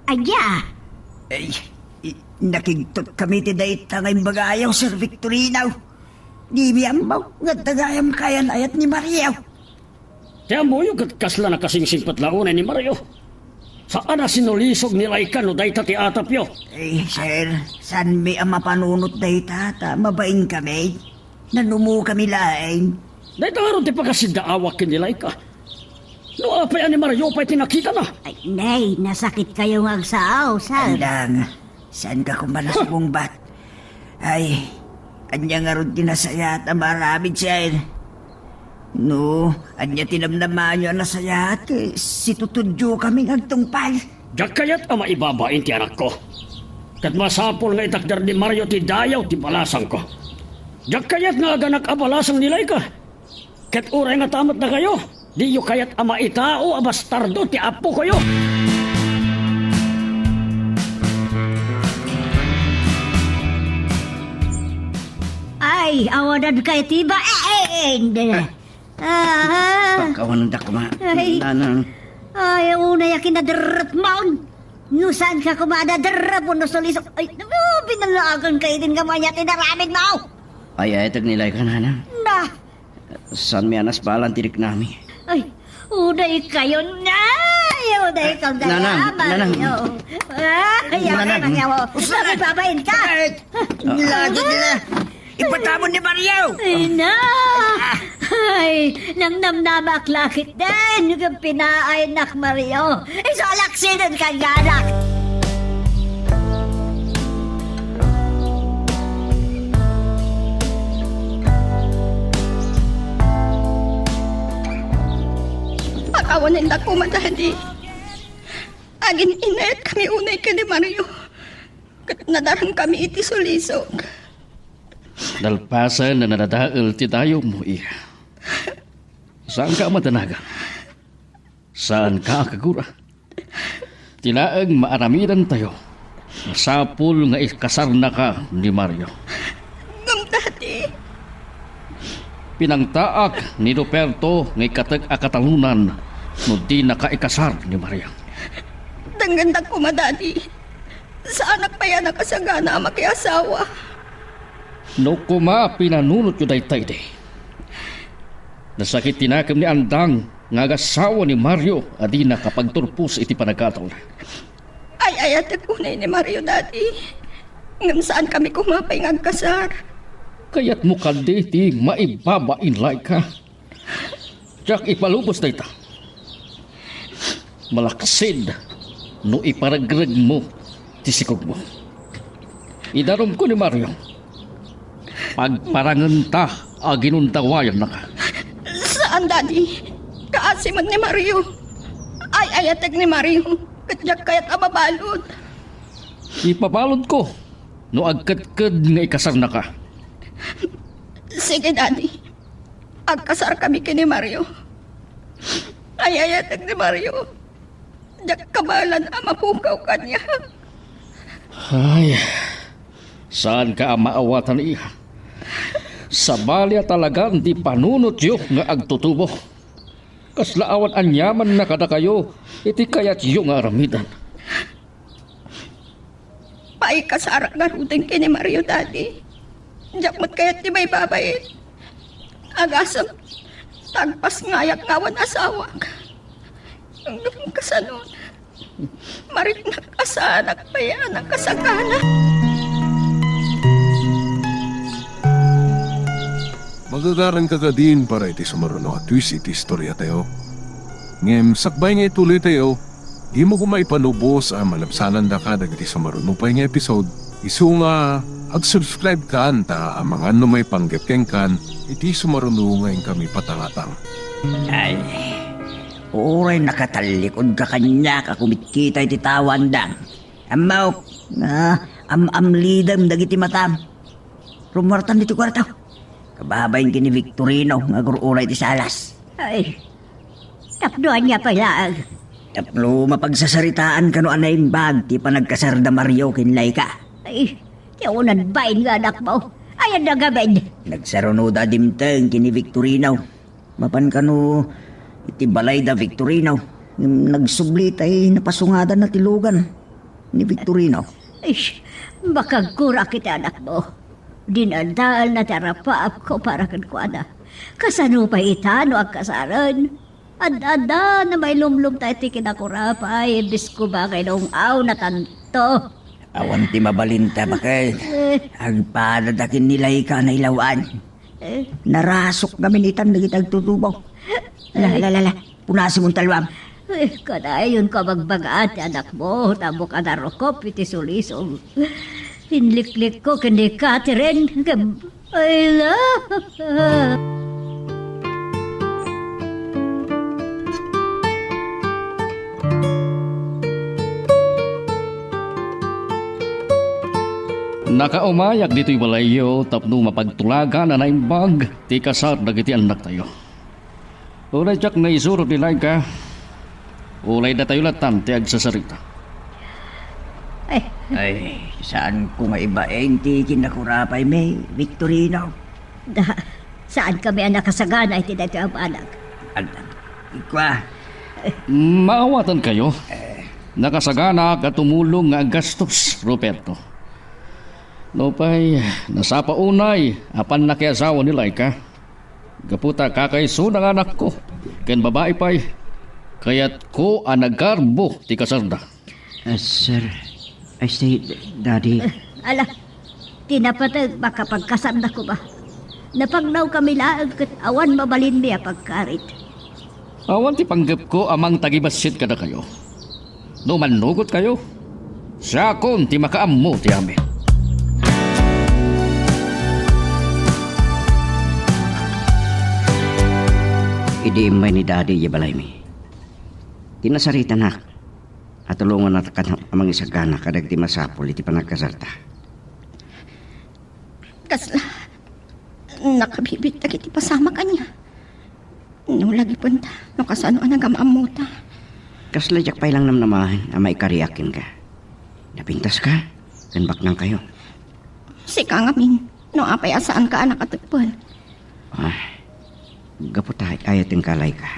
Aya, Ay, nakigtot kami ti dayta ngay bagayaw, Sir Victorino. Di biyang nga tagayam kayan ayat ni Mario. Kaya mo yung kasla na kasingsing patlaunay ni Mario. Saan na sinulisog nilay ka no dayta ti atapyo? Eh, sir, san may ang mapanunot dayta ta mabaing kami? Nanumu kami laing. Dayta nga ron ti pagkasiddaawak kinilay ka. No apay ani Mario pa'y tinakita na. ay, nay, nasakit kayong agsaaw, sir. Andang, saan ka kumalas mong bat? Ay, anya nga ron tinasayat ang maramid, sir. No, anya tinamnaman nyo nasayat, si tutudyo kaming agtungpal. Diyak kaya't ama ibabain ti anak ko. Kat masapol nga itakder ni Mario ti dayaw ti balasang ko. Diyak kaya't nga aganak abalasang nilay ka. Kat uray nga tamat na kayo. Di yu kaya't ama itao abastardo ti apo kayo. Ay, awanan kay tiba. Hindi. Pakawanan ako ma. Ay. Nanang. Ay, una yakin na derrap maun. No, saan ka kumadaderrap mo no solisok? Ay, binalagan kayo din gamanya tinaramid mo. Ay, tag nilay ka nanang. Na, San may anas balan tirik nami. ay, uday kayo na. Uday ikaw na Nanang, nanang. Ayaw na Nanang. nanyaw. Sabi babayin ka. Lagi nila. Ipatamon ni Mario. Ay, na. Ay, nang namnamak lakit din. Yung pinaay nak Mario. Isolaksinan ka ganak. Pakawanin na ko, madadi. Agin inayat kami unay ka ni Mario. Kat nadarang kami iti sulisog. Dalpasan na nadadaal ti tayo mo iya. Saan ka matanagan? Saan ka kagura? Tilaang maaramidan tayo. Masapul nga ikasar na ka ni Mario. Ngam dati. Pinangtaak ni Ruperto nga ikatag-akatalunan no di nakaikasar ni Maria. Dangganda ko madadi. Sa anak pa yan nakasagana makiasawa. No kuma pinanunot yung daytay de. Nasakit tinakam ni Andang nga agasawa ni Mario adi nakapagturpos iti panagkataon. Ay ayat kunay ni Mario dati. Ngam saan kami kumapay ng kasar. Kaya't mo kaldi ti maibabain lay ka. Tiyak ipalubos na ita. Malakasid no iparagrag mo ti sikog mo. Idarom ko ni Mario. Pagparangan ta aginundawayan na ka. Saan dadi? Kaasiman ni Mario. Ay ayatag ni Mario. Katyak kayat ababalod. Ipabalod ko no agkad-kad nga ikasar na ka. Sige, Daddy. Agkasar kami kini Mario. Ay, ayatag ni Mario. Diyak kabalan ang mapukaw kanya. Ay, saan ka maawatan iya? Sa balya talagang di panunot yo nga agtutubo. Kaslaawan anyaman na kada kayo, iti kayat yo nga aramidan. Paikasarak na ruteng kini Mario, Daddy. Diyak mat kayat di may babayit. Agasam, tagpas ngayak ngawan asawak. Ang kasanon, marit nakasanak pa yan ang kasagana. Magagaran ka din para iti sumaruno at twis iti istorya tayo. Ngem sakbay nga ituloy tayo, di mo kumay panubos ang malabsanan da ka dagiti sumaruno pa nga episode. Isu nga ag-subscribe ka ta ang mga may panggapkeng kan iti sumaruno ngayon kami patangatang. Ay, oray nakatalikod ka kanya kakumitkita iti tawandang. Amaw, amlidam dagiti matam. Rumartan dito kwartaw. Kababayin kini Victorino nga gururay iti salas. Ay, tapdoan niya pala. Tapno mapagsasaritaan ka no anaimbag ti panagkasarda Mario kinlay ka. Ay, tiyawanan bain nga anak mo. Ayan na gabin. Nagsarunoda dimteng kini Victorino. Mapan ka no iti balay da Victorino. Nagsublit ay napasungadan na tilugan ni Victorino. Ay, makagkura kita anak mo. Dinadal na tarapaap ko para kan ko ana. Kasano pa itano ang kasaran? Ad-ada na may lumlum tayo ti kinakurapay. Ibis ko ba kay nung aw na tanto? Awan ti mabalinta bakay. Agpadadakin nila ika na ilawan. Narasok kami nitan nagitag tutubaw. Lala, punasin mong talwam. Kadayon ka magbagat, anak mo. Tamo ka narokop, iti sulisong. Hinliklik ko kini Catherine. Ay la. Nakaumayag dito'y walayo tapno mapagtulagan na naimbag ti kasar dagiti anak tayo. Ulay jak na isurot nilay ka. Ulay na tayo latan ti agsasarita. Ay, saan ko maibaeng ti kinakurapay may Victorino? Saan kami ang nakasagana iti dito ang anak? Ikwa, Maawatan kayo. Nakasagana ka tumulong nga gastos, Roberto. Nopay, nasapa unay, apan nakiasawa ni Laika. Gaputa kakaiso ng anak ko. Ken babae pay. Kaya't ko anagarbo ti kasarda. Sir, I say, Daddy. Ala, tinapatag makapagkasanda ko ba? Napagnaw kami laag kat awan mabalin niya pagkarit. Awan ti panggap ko amang tagibasit kada kayo. No manugot kayo. Sa akon ti makaammo ti amin. Idiimbay ni Daddy yabalay mi. Tinasarita na. At tulungan natin ka amang isagana kadag ti masapol iti panagkasarta. Kasla, nakabibit na kiti pasama kanya. No lagi punta, no kasano ang nagamamuta. Kaslajak pa'y lang namnamahan na may kariyakin ka. Napintas ka, kanbak nang kayo. Sika nga min, no apay asaan ka anak atagpon. Gaputay ayating kalay ka.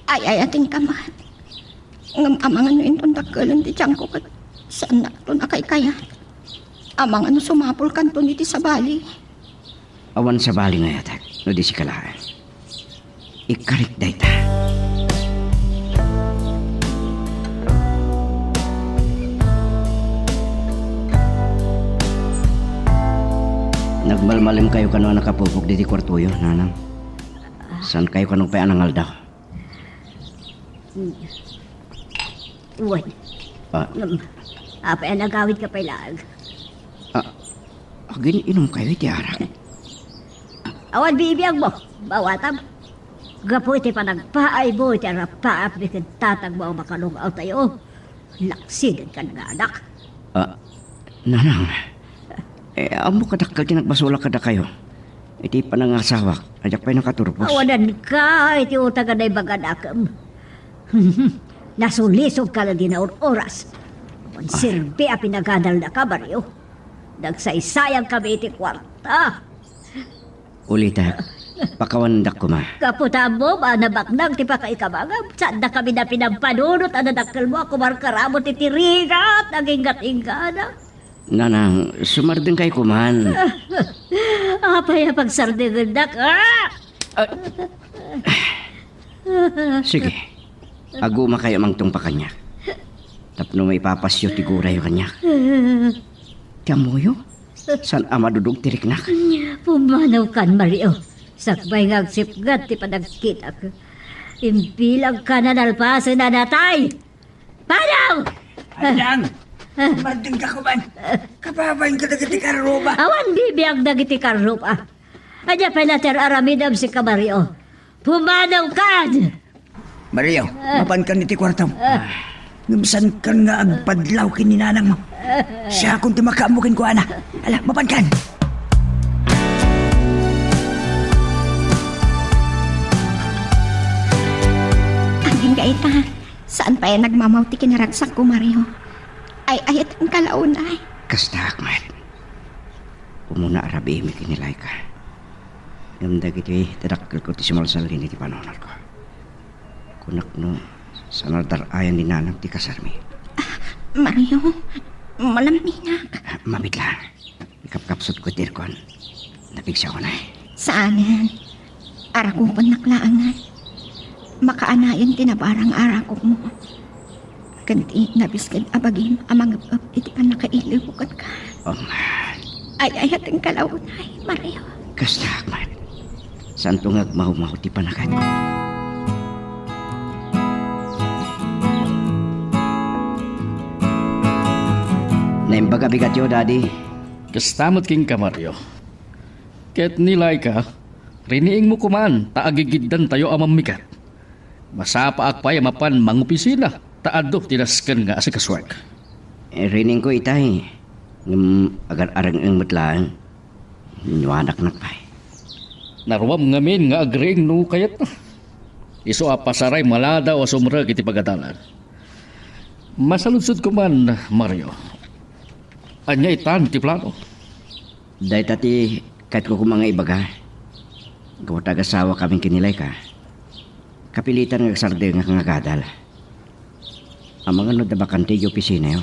Ay ating kaman. Ngam amangan no intong dagkalan di tiyang ko kat saan na ito nakay Amangan no sumapol kanto ni ti sa bali. Awan sa bali nga yatag, no di si kalaan. Ikarik day ta. Nagmalmalim kayo kano nakapupok di kwartuyo, nanang. San kayo kanong pa anangal daw? Uwan. Ah, Apay ang nagawid ka pailag. agin inom kayo iti arak. Awan bibiyag mo, bawatam. Gapo iti panagpaay mo, iti arapaap, bikin tatag mo ang makalungaw tayo. Laksigan ka nga anak. Nanang, amo kadakal tinagbasula kada kayo. Iti panangasawak, ajak pa'y nakaturpos. Awanan ka, iti utang na ibaganakam. Nasulisog ka lang din na oras. Awan sirbi a pinagadal na ka, Baryo. Nagsaysayang kami iti kwarta. Ulita, pakawandak ko ma. Kaputa mo, manabaknang ti pakaikamagam. Saan na kami na pinampanunot, anadakal mo ako markaramot iti rigat, nagingat-ingana. Nanang, sumardeng kay kuman. Apay ang pagsardingan na ka. Sige, aguma kayo mangtong pa kanya. Tapno may papasyo tigura yung kanya. Tiyamoyo? San ama dudog tiriknak? Pumanaw kan, Mario. Sakbay nga agsipgat, ti panagkita ka. Impilang ka na nalpasan na natay. Panaw! Ayan! Marding ka kuman. Kapabayin ka dagiti karuba. Awan bibiyag dagiti karupa. Anya pa natin aramidam si Kamario. Pumanaw ka! Mario, mapan ka niti kwartam. Ngumsan ka nga agpadlaw kininanang mo. Siya kung timakamukin ko, ana. Ala, mapan kan. Aging gaita, saan pa yan nagmamauti kinaragsak ko, Mario? Ay ayat ang kalaunay. Kasta, Ahmad. Pumuna arabi mi kinilay ka. Yung dagiti tadakkel ko ti simalsal din iti panonol ko. Kunak no, sa nardarayan ni nanang ti kasarmi. Mario, malaminak. Mabigla. Ikapkapsot ko tirkon. Napigsa ko na eh. Saanan? Arakupan naklaangan. Makaanayan tinabarang arakok mo. Kanti nabiskad abagin amang iti pan nakailiw bukat ka. Ay ayat ang kalaunay, Mario. Kasta, Ahmad. Santo ngagmahu-mahu ti panakat. Naimbaga bigat yo, Daddy. Kastamot king kamaryo. Ket nilay ka, riniing mo kuman, taagigiddan tayo amamikat. Masapa akpay mapan mangupisina, taado tinaskan nga sa kaswag. Rining ko itay. Agar-arang ang matlaan. Nyuanak-nak pa'y. Naruwam ngamin nga agreeng no kayat na. Iso apasaray malada o sumrag iti pagadalan. Masaludsod ko man, Mario. Anya itan ti plano. Dahil tati, kahit ko mga ibaga, gawa taga-sawa kaming kinilay ka. Kapilitan nga sarde nga kangagadal. Ang mga no dabakante yung opisina yo.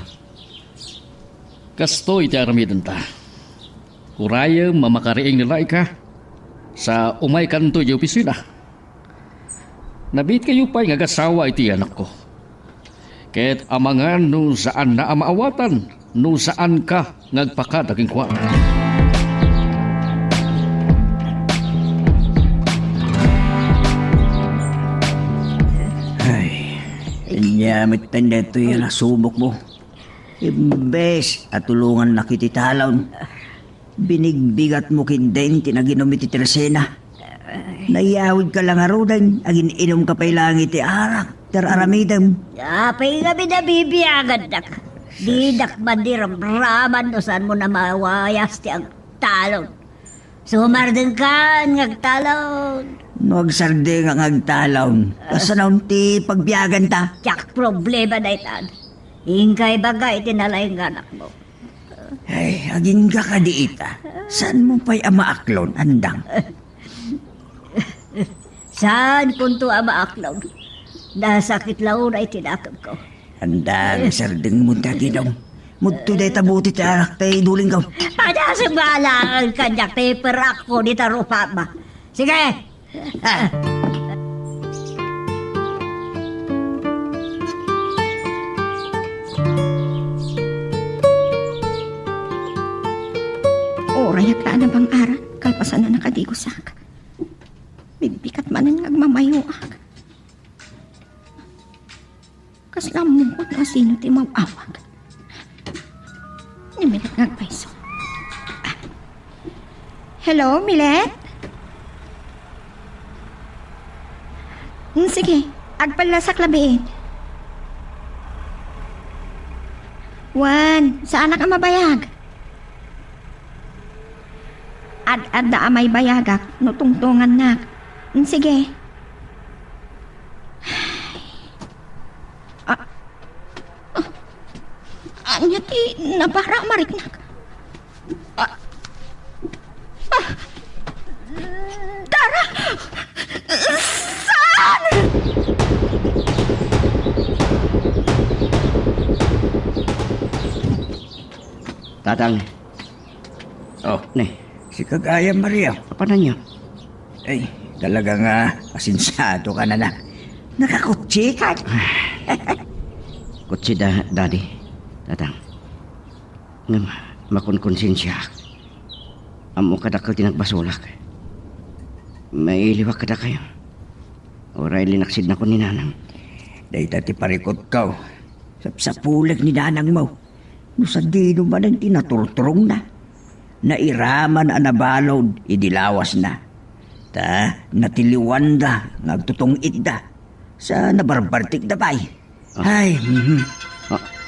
Kasto iti aramidan ta. Kuraya mamakariing nilay ka sa umay kanto yung opisina. Nabit kayo pa'y ngagasawa iti anak ko. Ket amangan no saan na amaawatan, no saan ka ngagpakadaging kwa. Ay, nyamit tanda ito yung nasubok mo. Imbes at tulungan na kititalon. Binigbigat mo kindain tinaginom iti Teresena. Nayawid ka lang arudan, agin inom ka pa'y lang iti arak, teraramidam. Apay nga binabibiyagan dak. Didak man di ramraman no saan mo na mawayas ti ang talon. Sumardeng ka ngagtalon. Nagsarde nga ngagtalon. Kasanaw ti pagbiyagan ta. Tiyak problema na itan. Ingkay bagay tinalay nga anak mo. Ay, aging ka diita. Saan mo pa'y amaaklon, andang? Saan punto ama aklaw? Nasakit laon ay tinakap ko. Andang, sardeng mo daginaw. Mudto day tabuti ti anak tay duling ka. Ada sa balang kanyak paper ako di tarupa ba. Sige! Oray at taan na bang aran, kalpasan na nakadigusak. Bigbikat manan ngagmamayuak. Kaslamukot na sino ti mawawag. Ni Milet ngagpaiso. Hello, Milet? Sige, agpala sa klabiin. Wan, saan ka mabayag? Ad da amay bayagak, no tungtungan nak. Sige. Anya ti napara mariknak. Dara! Saan? Tatang. Oh, ne. Si Kagaya Maria. Apa na niyo? Ay, talaga nga asinsado ka na. Nakakutsi ka. Kutsi daddy. Tatang. Ngam, makunkonsensya. Amo kadakal tinagbasulak. May liwak kada kayo. Oray linaksid na ko ni nanang. Day tati parikot ka. Sa pulag ni nanang mo. No sa dino man ang tinaturturong na. Nairaman ang nabalod, idilawas na. Ta, natiliwan da, nagtutong itda. Sa nabarbartik da bay. Ay,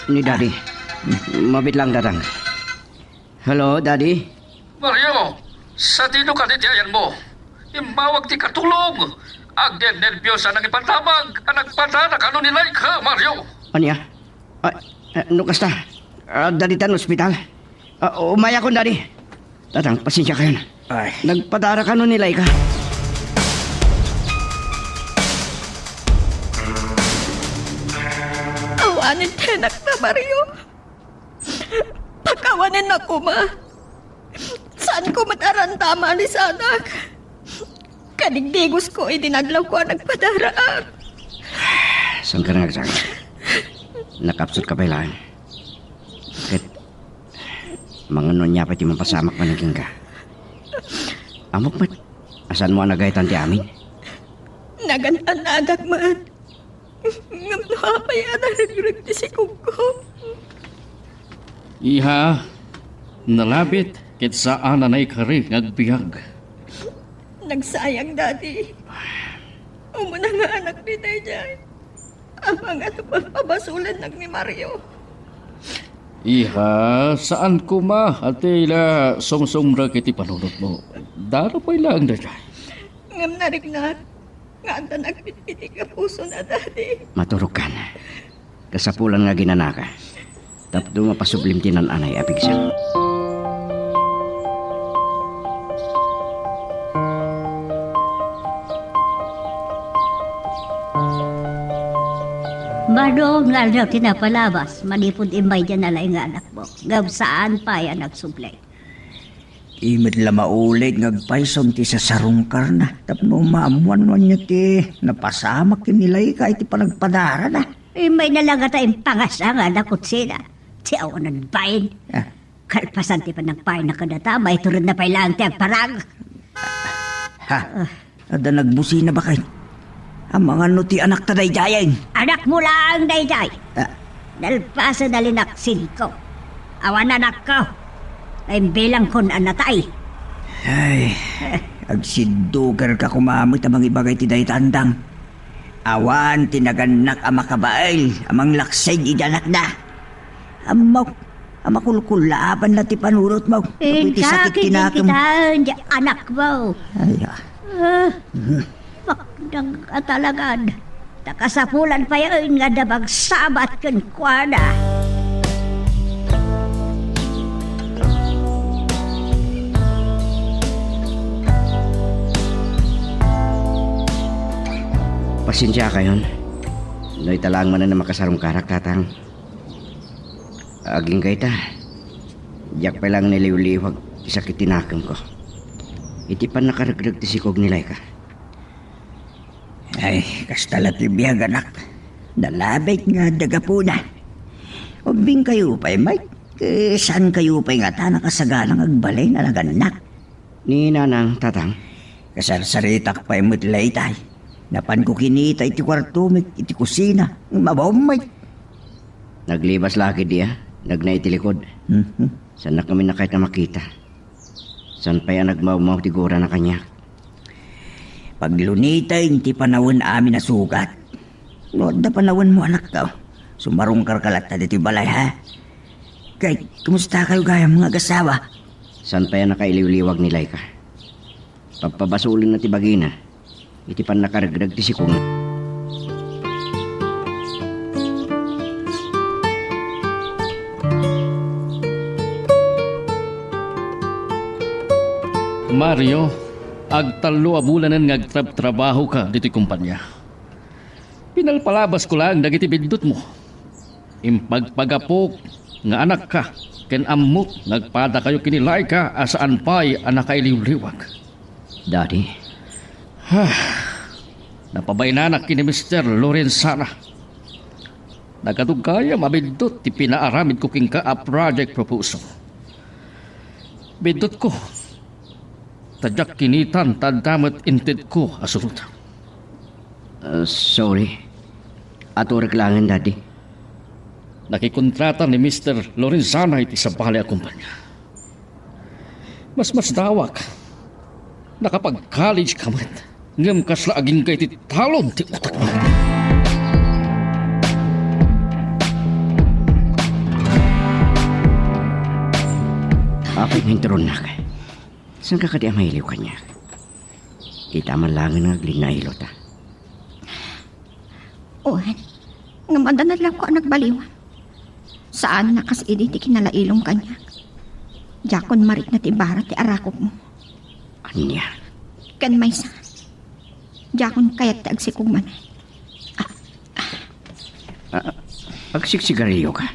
Ni daddy. Mabit lang datang. Hello, daddy? Mario, sa dino ka ditiayan mo. Imawag ti katulong. Agden nervyosa nang ipantabag. Anak patanak ano nilay ka, Mario. Anya? No kasta? Dalitan ospital. Umaya ko, daddy. Tatang, pasensya kayo na. ay. Nagpadara ka no nilay ka. Awanin tenak na, Mario. Pagkawanin ako, ma. Saan ko matarantama ni sanak? Kadigdigos ko, idinaglaw ko ang nagpadaraan. Saan ka nagsang? Nakapsot ka pa ilan. Kahit mga nonya pati mapasamak managing ka. Amok ba't? Asan mo ang nagaytan ti amin? Nagananagak man. Ngamluhapay ang nagregregti si Kuko. Iha, nalabit kit saan na naikari nagbiyag. Nagsayang, Daddy. Umuna nga anak ni Dayjay. Ang mga pabasulan ng ni Mario. Iha, saan ko ma? Atila, song-song ra kiti panunod mo. Daro pa ilang dyan. Ngam narignat. Nga anta nagpitpiti ka puso na, Daddy. Maturog ka na. Kasapulan nga ginanaka. Tapdo mapasublim tinan anay apigsan. Madong nga daw tinapalabas, manipod imay dyan nalay nga anak mo. Gab saan pa yan nagsublay. Imit la maulit ngagpaisom ti sa sarungkar na. Tapno maamuan niya ti napasamak kinilay ka iti panagpadara na. Imay na lang ata yung pangasa nga nakot sila. Ti awanan bain. Ah. Kalpasan ti pa nagpain na kadata, may turod na pailang ti agparag. Ha? Ada nagbusi na ba kayo? Ang mga nuti anak ta daydayan. Anak mo lang, Dayjay. Ah, Dalpasa dalinaksin ko. Awan anak ko. Ay bilang kon anatay. ay, agsidugar ka kumamit amang ibagay ti daytandang. Awan tinaganak ang makabail, amang laksay idanak na. Amakulkulaban na ti panurot mo. Kapiti sakit Sakit tinakam. kita, anak mo. Ay, Pakdang atalagan. Takasapulan pa yun nga dabag sabat kan kuana. Pasensya ka yun. Noy talang man na makasarong karak tatang. Aging kay ta. Yak pa lang niliw-liwag isakit tinakam ko. Iti pa nakaragdag ti sikog nilay ka. Ay, kastalat ibiyag anak. Nalabit nga dagapuna. Ubing kayo pa'y Mike. Saan kayo pa'y nga ta nakasagalang agbalay nga naganak? Ni nanang tatang. Kasarsaritak pa'y mutlay tay. Napan ko kinita iti kwarto iti kusina. Mabaw Mike. Naglibas laki diya. Nagnay ti likod. Saan na kami na kahit na makita? Saan pa yan nagmaumaw ti gura na kanya? Paglunita ti panawon amin na sugat. Lord na panawon mo anak ka. Sumarong karkalat na dito balay ha. Kay, kumusta kayo gaya mga gasawa? Saan pa yan nakailiw-liwag nilay ka? Pagpabasulin na ti bagina. Iti pan nakaragdag ti sikong. Mario, agtalo a bulanan nga agtrab-trabaho ka dito'y kumpanya. Pinalpalabas ko lang dagiti bindot mo. Impagpagapok nga anak ka, ken ammot nagpada kayo kinilay ka asaan pa'y anakailiw-liwag. Daddy, Napabaynanak kini Mr. Lorenzana. Nagadugaya mabindot ti pinaaramid ko king ka a project proposal. Bindot ko. Tadyak kinitan tadamat inted ko asurut. sorry. Ato reklangan, Daddy. Nakikontrata ni Mr. Lorenzana iti sa balay a kumpanya. Mas dawak. Nakapag-college ka man. Ngam kasla aging kay ti talon ti utak mo. Ako'y hintaron na ka. Saan ka kadi ang mahiliw kanya? Kita man lang nga glinahilo ta. Uwan, nga madanad lang ko ang nagbaliwan. Saan nakas ti kinalailong kanya? Jakon marik na ti barat ti arakop mo. Anya? Kan may sa. Jakon kayat ti agsikog man. Agsiksigarilyo ka?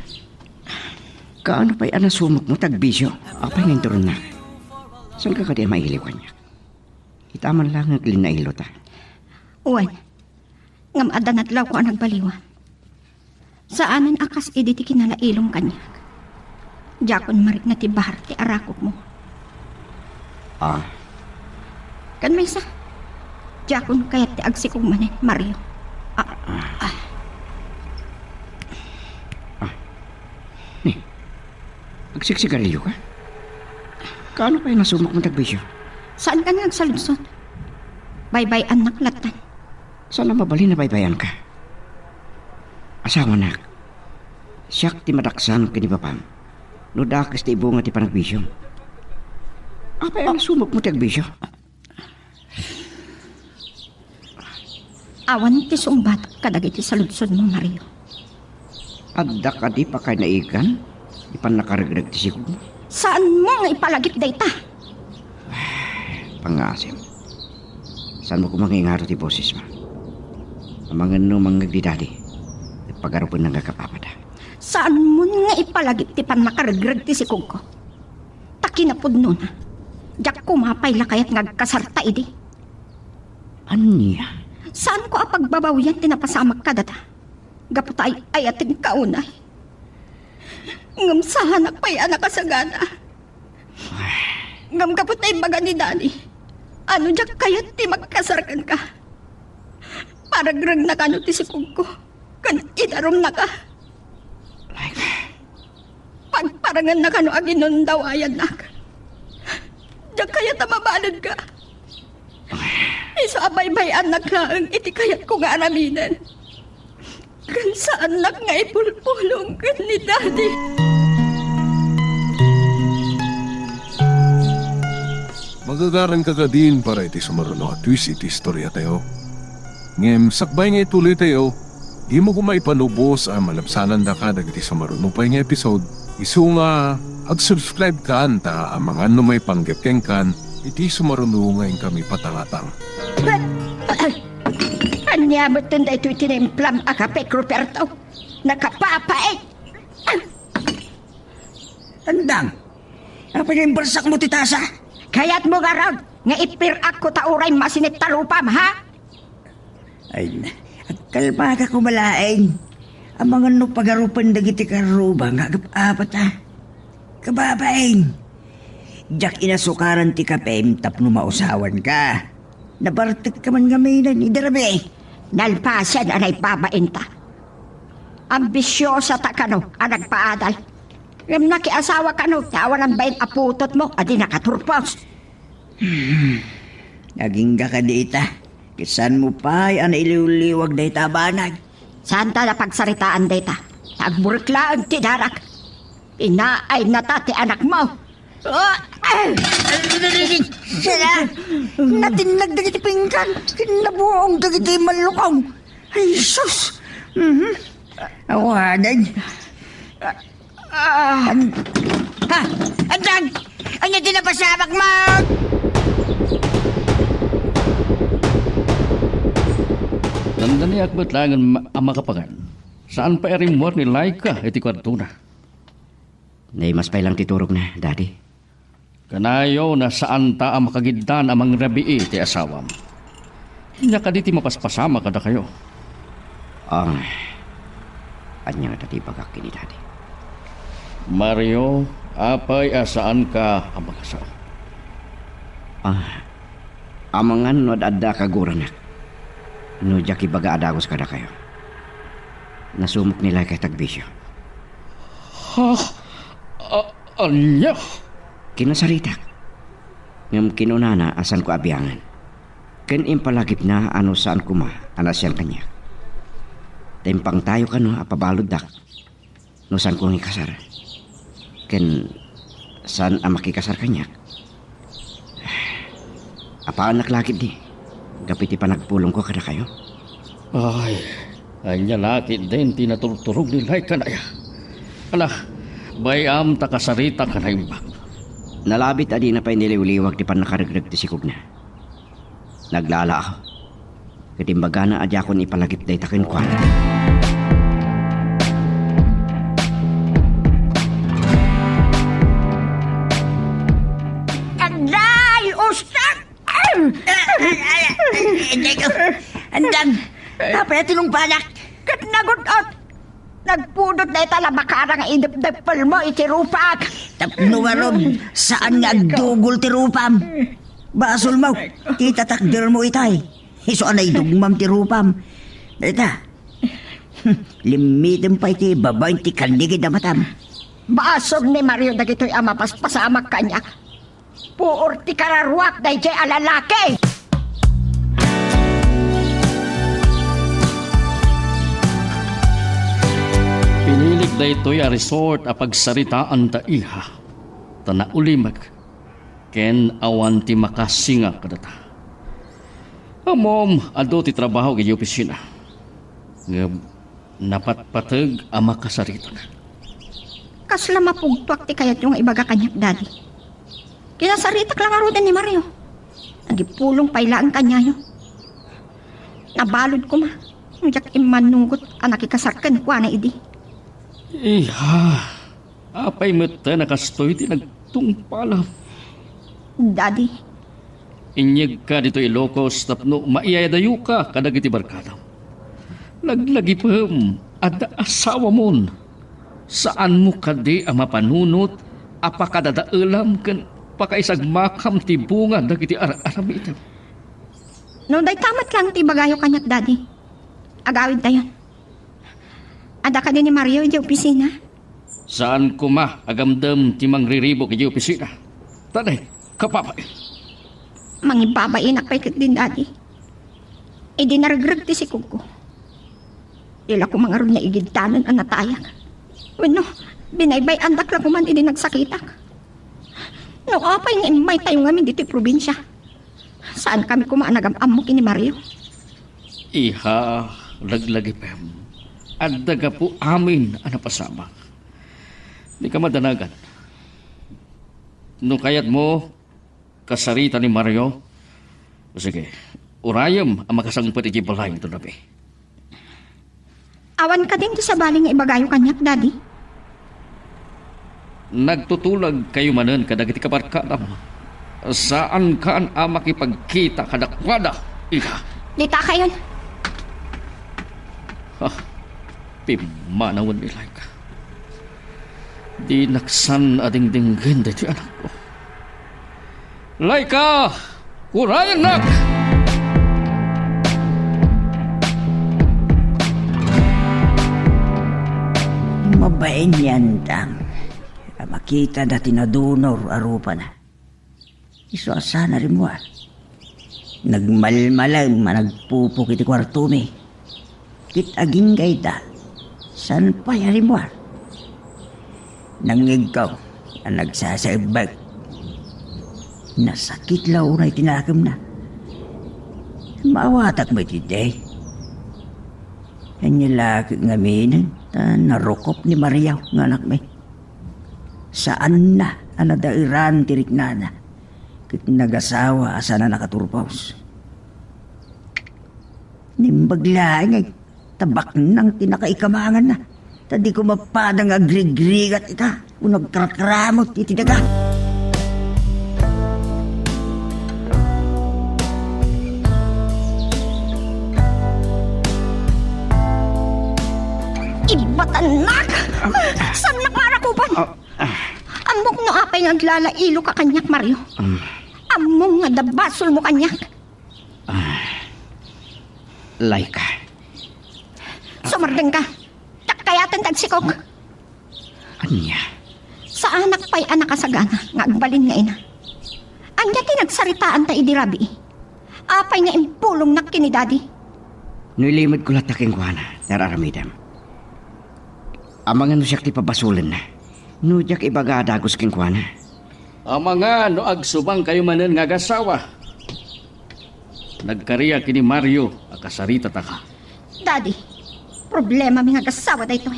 Kaano pa'y anasumok mo tagbisyo? Apay hintaron na. Saan ka kadi ang mahiliw kanya? Kita man lang nga glinahilo ta. Uwan, nga madanad lang ko ang nagbaliwan. Saanan akas ti kinalailong kanya? Jakon marik na ti barat ti arakop mo. Kan may sa. Jakon kayat ti agsikog manen, Mario. Agsiksigarilyo ka? Kaano pa'y nasumok mo tagbisyo? Saan ka nagsaludsod? Bye-bye anak latan. Saan na mabali na baybayan ka? Asawa nak. Siyak ti madaksan kinipapam. No dakas ti ibunga ti panagbisyo. Apay ang nasumok mo tagbisyo? Awan ti sumbat kadagiti saludsod mo, Mario. Adda ka di pa kay naikan? Ipan nakaragdag ti sikog mo? Saan mo nga ipalagip dayta? Pangasim. Saan mo kumangingaro ti boses mo? Amangan no manggagdidadi. Pagaropon ng kakapapada. Saan mo nga ipalagip ti pan nakaragdag ti sikog ko? Takinapod nun ha. Diyak kumapay lakayat ngagkasarta idi. Anya? Saan ko apagbabawian tinapasamak ka data? Gaputay ay ating kaunay. Ngam sahanak pa'y anak kasagana. Ngam kaputay baga ni Dani. Ano diyak kayat ti magkasarkan ka? Paragrag na kano ti sikog ko. Kan idarom na ka. Pagparangan na kano aginon daw ayan nak. Diyak kayat mabalad ka. Isa abay-bay anak lang iti kayat ko nga araminan. Kan sa anak nga ipulpulong kan ni Daddy. Magagaran ka din para iti sumaruno at twist iti istorya tayo. Ngem sakbay nga ituloy tayo, di mo kumay panubos ang malapsanan da ka dagiti sumaruno pa nga episode. Isu nga ag-subscribe ka anta ang mga ano may panggapkeng kan iti sumaruno ngayon kami patangatang. Anyabot tanda ito itinimplam akapek Ruperto. Nakapapait. Andang, apa yung barsak mo titasa? Kaya't mo garag, nga ipirak ko tauray masinit talupam, ha? Ay, at kalma ka kumalain. Ang mga no pagarupan dagiti karuba nga apat ha. Kababain. Jak inasukaran ti kapem tapno mausawan ka. Nabartik ka man gaminan ni Darabe. Nalpasan anay babainta. Ambisyosa ta kano, ang nagpaadal. Ngam nakiasawa kano, tawanan ba yung aputot mo, adi nakaturpos. Naging ka dita. Kisan mo pa ang iliwliwag na itabanag. Santa na pagsaritaan data. Nagburiklaan ti darak. Inaay na ti anak mo. Sila! Natinag dagiti pingkan. Kinabuong dagiti malukong. Ay, sus! Awanan. Ha! Andang! Ano din na pasabak mo? Nandani akbat lang ang makapagan. Saan pa erin mo ni Laika iti kwarto na? Nay mas pailang titurog na, Daddy. Kanayo na saan ta ang makagiddan amang rabii ti asawam. Nya kaditi mapaspasama kada kayo. Ang... Anya nga tati bagak kini, Daddy. Mario, apay asaan ka ang makasaw? Amangan no adda kaguranak. No jaki baga adagos kada kayo. Nasumok nila kay tagbisyo. Ha? Anya? Kinasaritak. Ngam kinunana asan ko abiyangan. Ken impalagip na ano saan kuma anasyan kanya. Tempang tayo ka no apabalod dak. No saan ko ngikasar. Ken saan ang makikasar kanya. Apaan naklakip di. Gapiti pa nagpulong ko kada kayo. Ay, anya laki din tinaturturog ni Laika na ya. Ala, bayam takasarita ka na imbang. Nalabit adi na pa'y niliwliwag di pa nakaragdag ti sikog na. Naglala ako. Katimbaga na adi ako ni palagip day takin kwa. Aday! Ustag! Andang! Apa na tinungpanak? Kat nagutot! Nagpudot na itala makara nga indap-dapal mo itirupak! Tapno nga ron, saan nga agdugol ti rupam? Basol mo, titatakder mo itay. Iso anay dugmam ti rupam. Dita, limitin pa iti babayin ti kaligid na matam. Basog ni Mario dagito'y ama paspasamak kanya. Puor ti kararuak day jay alalaki! Pinilig da ito'y a resort a pagsaritaan ta iha. Tana ulimag. Ken awan ti makasinga kadata. Amom, ado ti trabaho kay opisina. Nga napatpatag ang makasaritan. Kasla mapugtuak ti kayat yung ibaga kanyak, Daddy. Kinasaritak lang arudan ni Mario. Nagipulong payla ang kanyayo. Nabalod ko ma. Nujak imanugot ang nakikasarkan ko na idi. Iha, apay mata nakastoy ti nagtungpalam. Daddy, Inyag ka dito Ilocos tapno maiyadayo ka kadag iti barkada. Naglagi pam at asawa mon. Saan mo kadi ang mapanunot apakadadaalam kan pakaisag makam ti bunga dagiti aramitan. no day tamat lang ti bagayo kanyak, Daddy. Agawid tayo. Ada ka din ni Mario di opisina. Saan kuma agamdam ti mangriribo kay opisina. Tanay, kapapay. Mangibabain akpay kat din, Daddy. E di naragrag ti sikog ko. Ila ko mga ron na igidtanan ang natayak. Bueno, binaybay andak lang kuman idi nagsakitak. No, apay nga imay tayo ngamin dito yung probinsya. Saan kami kumaanagam-am mo kini Mario? Iha, laglagi pem. At daga po amin ang napasama. Di ka madanagan. No kayat mo, kasarita ni Mario. Sige, urayam ang makasangpati di balay ito nabi. Awan ka din di sa baling nga ibagayo kanyak, Daddy. Nagtutulag kayo manan kadagiti kabarkadam. Saan ka ang makipagkita kadakwada, iha? Lita ka yun. Pimanawan ni Laika. Di naksan ading dinggin dati anak ko. Laika! Urayan nak! Mabain yan, Tang. Makita dati na donor arupa na. Iso asana rin mo. Nagmalmalang managpupok iti kwarto mi. Kit aging gayda. San pa yari mo? Nangig ka ang nagsasaibag. Nasakit lao na itinakam na. Maawatak mo iti day. Yan yung laki nga minan narukop ni Maria nga anak may. Saan na ang nadairan tirik na na. Kit nagasawa asa na nakaturpaws. Nimbaglaan nga tabak nang tinakaikamangan na. Tadi ko mapadang agrigrigat ita. Kung nagkrakramot iti daga. Ibatanak! Saan nakmarakupan? Amok no apay naglalailo ka kanyak, Mario. Among nga dabasol mo kanyak. Laika. Sumardeng ka. Takayatan tagsikog. Anya? Sa anak pa'y anak kasagana, nga agbalin nga ina. Anya tinagsaritaan ta idirabi. Apay nga impulong nak kini Daddy. Nilimod ko lataking ko na, nararamidam. Amang ano siya ti pabasulan na. No, jak ibaga dagos king kuana. Mga no agsubang kayo manan nga gasawa. Nagkariya kini Mario, akasarita ta ka. Daddy, problema mi nga kasawa dayto.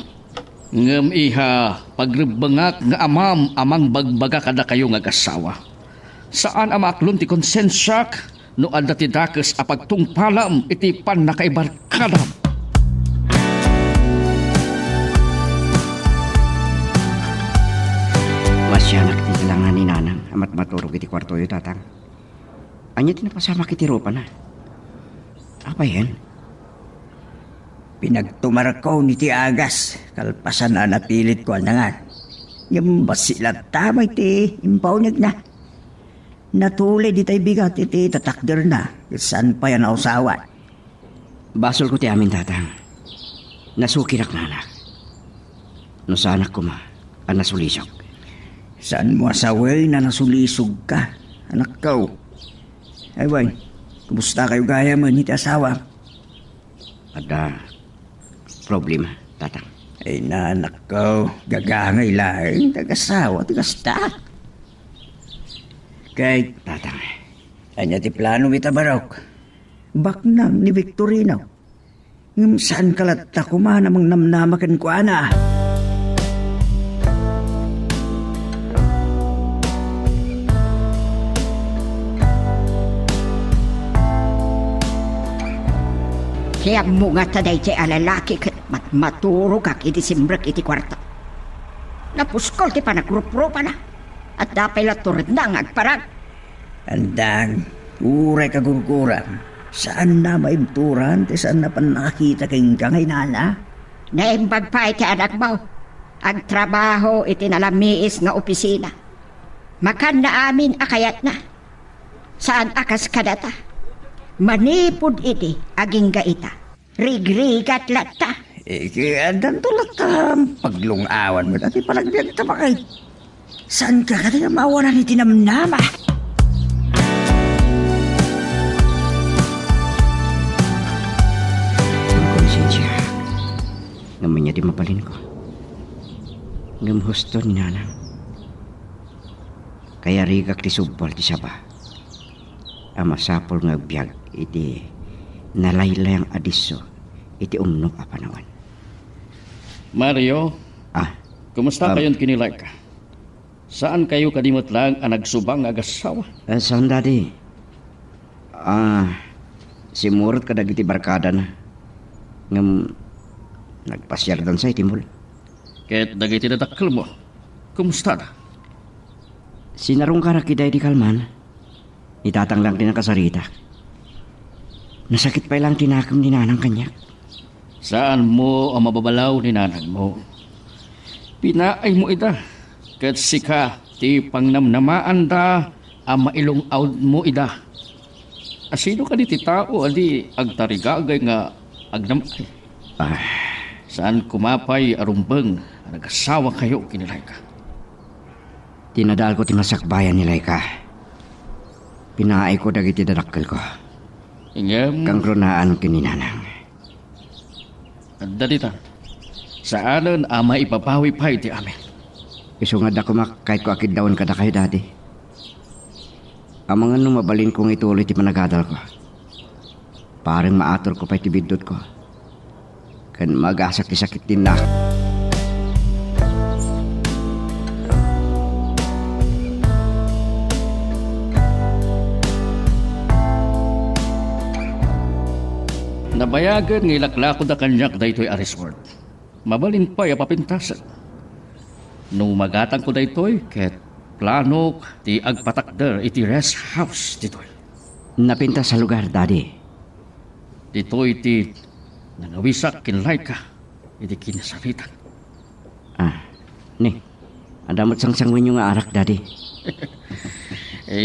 Ngem iha, pagribangak nga amang bagbaga kada kayo nga gasawa. Saan amaklon ti konsensyak no adda ti dakes a pagtungpalam iti pan nakaibarkadam. Masyanak ti kailangan ni Nanang amat maturog iti kwarto yu tatang. Anya tinapasama kiti ropa na. Apa yan? Pinagtumarakaw ni ti Agas. Kalpasan na napilit ko anangan. Yung basilat tamay ti impawnyag na. Natulay di tayo bigat iti tatakder na. Saan pa yan ausawan? Basol ko ti amin tatang. Nasukirak na anak. No sa anak ko ma, ang nasulisok. Saan mo asaway na nasulisog ka? Anak ko. Ay, boy. Kumusta kayo gaya man iti asawa? Ada problema, tatang. Ay na, anak ko. Gagangay lang. Tagasawa, tagasta. Kay, Tatang, anya ti plano mita barok. Baknang ni Victorino. Ngam saan kalat ako manamang namnamakan ko, ana? Kaya mo nga taday ti alalaki kat maturo kak iti simbrak iti kwarta. Napuskol ti panagrup-rupa na. At dapay laturid na ang agparag. Andang, uray kagurguran. Saan na maimturan? Ti saan na pa nakakita kayong kangay nana? Naimbag pa iti anak mo. Ang trabaho iti nalamiis nga opisina. Makan na amin akayat na. Saan akas kadata? Manipod iti aging gaita. Rigrigat lata. Andan tulad ka. Paglungawan mo dati palagbiag tabakay. Saan ka ka na mawalan ni tinamnama? ang konsensya. Ngayon niya di mapalin ko. Ngam husto ni Nanang. Kaya rigak ti subbol ti saba. Amasapol nga biyag iti nalaylayang adiso iti umnok a panawan. Mario, Ah, kumusta kayon kinilay ka? Saan kayo kadimot lang ang nagsubang agasawa? saan dati? Simurot ka dagiti barkada na. Ngam, nagpasyar dan sa itimol. Kahit dagiti dadakkel mo, kumusta na? Sinarong karakiday di kalman. Itatang lang din ang kasarita. Nasakit pa lang tinakam ni nanang kanya. Saan mo ang mababalaw ni nanang mo? Pinaay mo ida. Kat sika, ti pangnamnamaan da, ang mailong out mo ida. Asino ka di ti tao, adi agtarigagay nga agnamay. Saan kumapay arumbeng, nag-asawa kayo kinilay ka? Tinadal ko ti masakbayan nila ka. Pinaay ko dagiti dadakkel ko. Ingem, Kang runaan kininanang. dalita. Saanan ama ipapawi pa iti amin. Iso nga da kahit ko akid daon kada kayo dati. Ang mga mabalin kong ituloy ti panagadal ko. Parang maator ko pa iti bidot ko. Kan magasak ti sakit din na. Nabayagan ng ilaklako da kanyak daytoy a resort. Mabalin pa yapapintasan. Nung magatang ko daytoy, ket plano ti agpatakder iti rest house ditoy. Napinta sa lugar, daddy. Ditoy ti nangawisak kinlay ka, iti kinasaritan. Ni, andamot sangsangwin yung arak, daddy.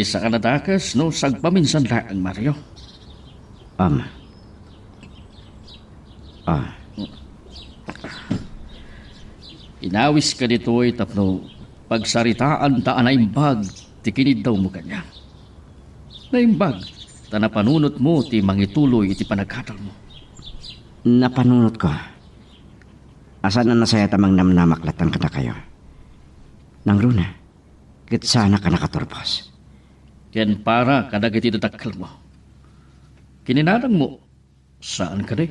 Sa kanadakas, no sagpaminsan lang, Mario. Inawis ka ditoy tapno pagsaritaan ta naimbag ti kinid daw mo kanya. Naimbag ta napanunot mo ti mangituloy iti panagkadal mo. Napanunot ko. Asan na nasaya tamang namnamaklatan ka na kayo? Nang runa, kit sana ka nakaturpos. Ken para kadagiti dadakkel mo. Kininarang mo, saan ka di?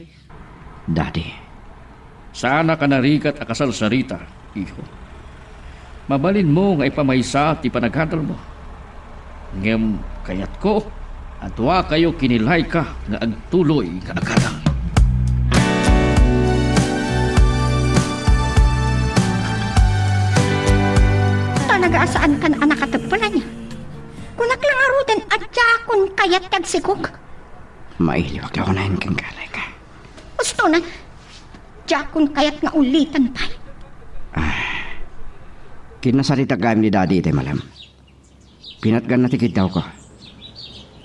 Daddy. Sana ka narigat akasal sarita, iho. Mabalin mo nga ipamaysa ti panagkadal mo. Ngem kayat ko, atwa kayo kinilay ka nga agtuloy ka akadal. Nagaasaan ka na anak katagpala niya. Kunak lang arudan at yakon kayat tagsikok. Mailiwag lang ko na yung kangkalay ka. Gusto na. Yakon kayat nga ulitan pa. Kinasarita gayam ni daddy ite malam. Pinatgan na tikid daw ko.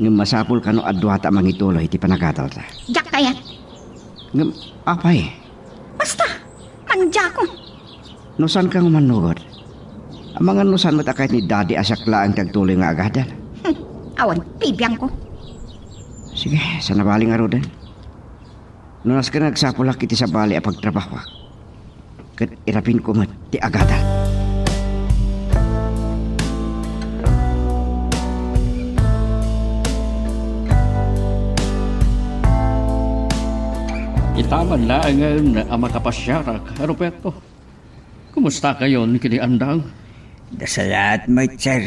Ngam masapul ka no adwata mangituloy iti panagatal ta. Jak kayat. Ngam, apay. Basta, manjakon. Nusan kang manugod? Ang mga nusan mo takay ni daddy asakla ang tagtuloy nga agadal. Awan, bibiyang ko. Sige, sa nabaling arudan. Nunas ka nagsapulak iti sa bali a pagtrabaho. Kat irapin ko mat ti agadal. Itaman laangan na ang makapasyarak, Roberto. Kumusta kayo ni kini andang? Dasalat, mate, sir.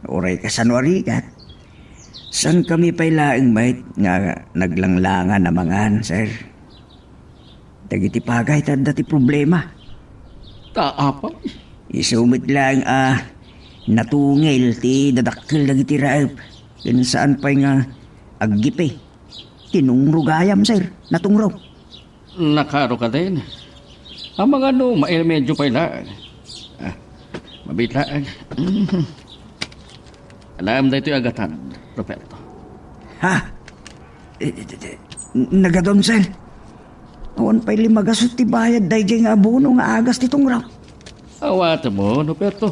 Uray ka sa nuarigat. San kami pailaing, mate, nga naglanglangan na mangan, sir? Dagiti pagay, tanda ti problema. Taapa? Isumit lang, natungil ti dadakkel dagiti raep. Yan saan pa nga aggipe. Tinungrugayam, sir. Natungro. Nakaro ka din. Ang mga medyo pailaan. Mabitlaan. Alam na ito'y agatan, Roberto. Ha? Nagadon, sir. Awan pa'y limagasot ti bayad dahi nga abono nga agas ti tungraw. Awata mo, Roberto.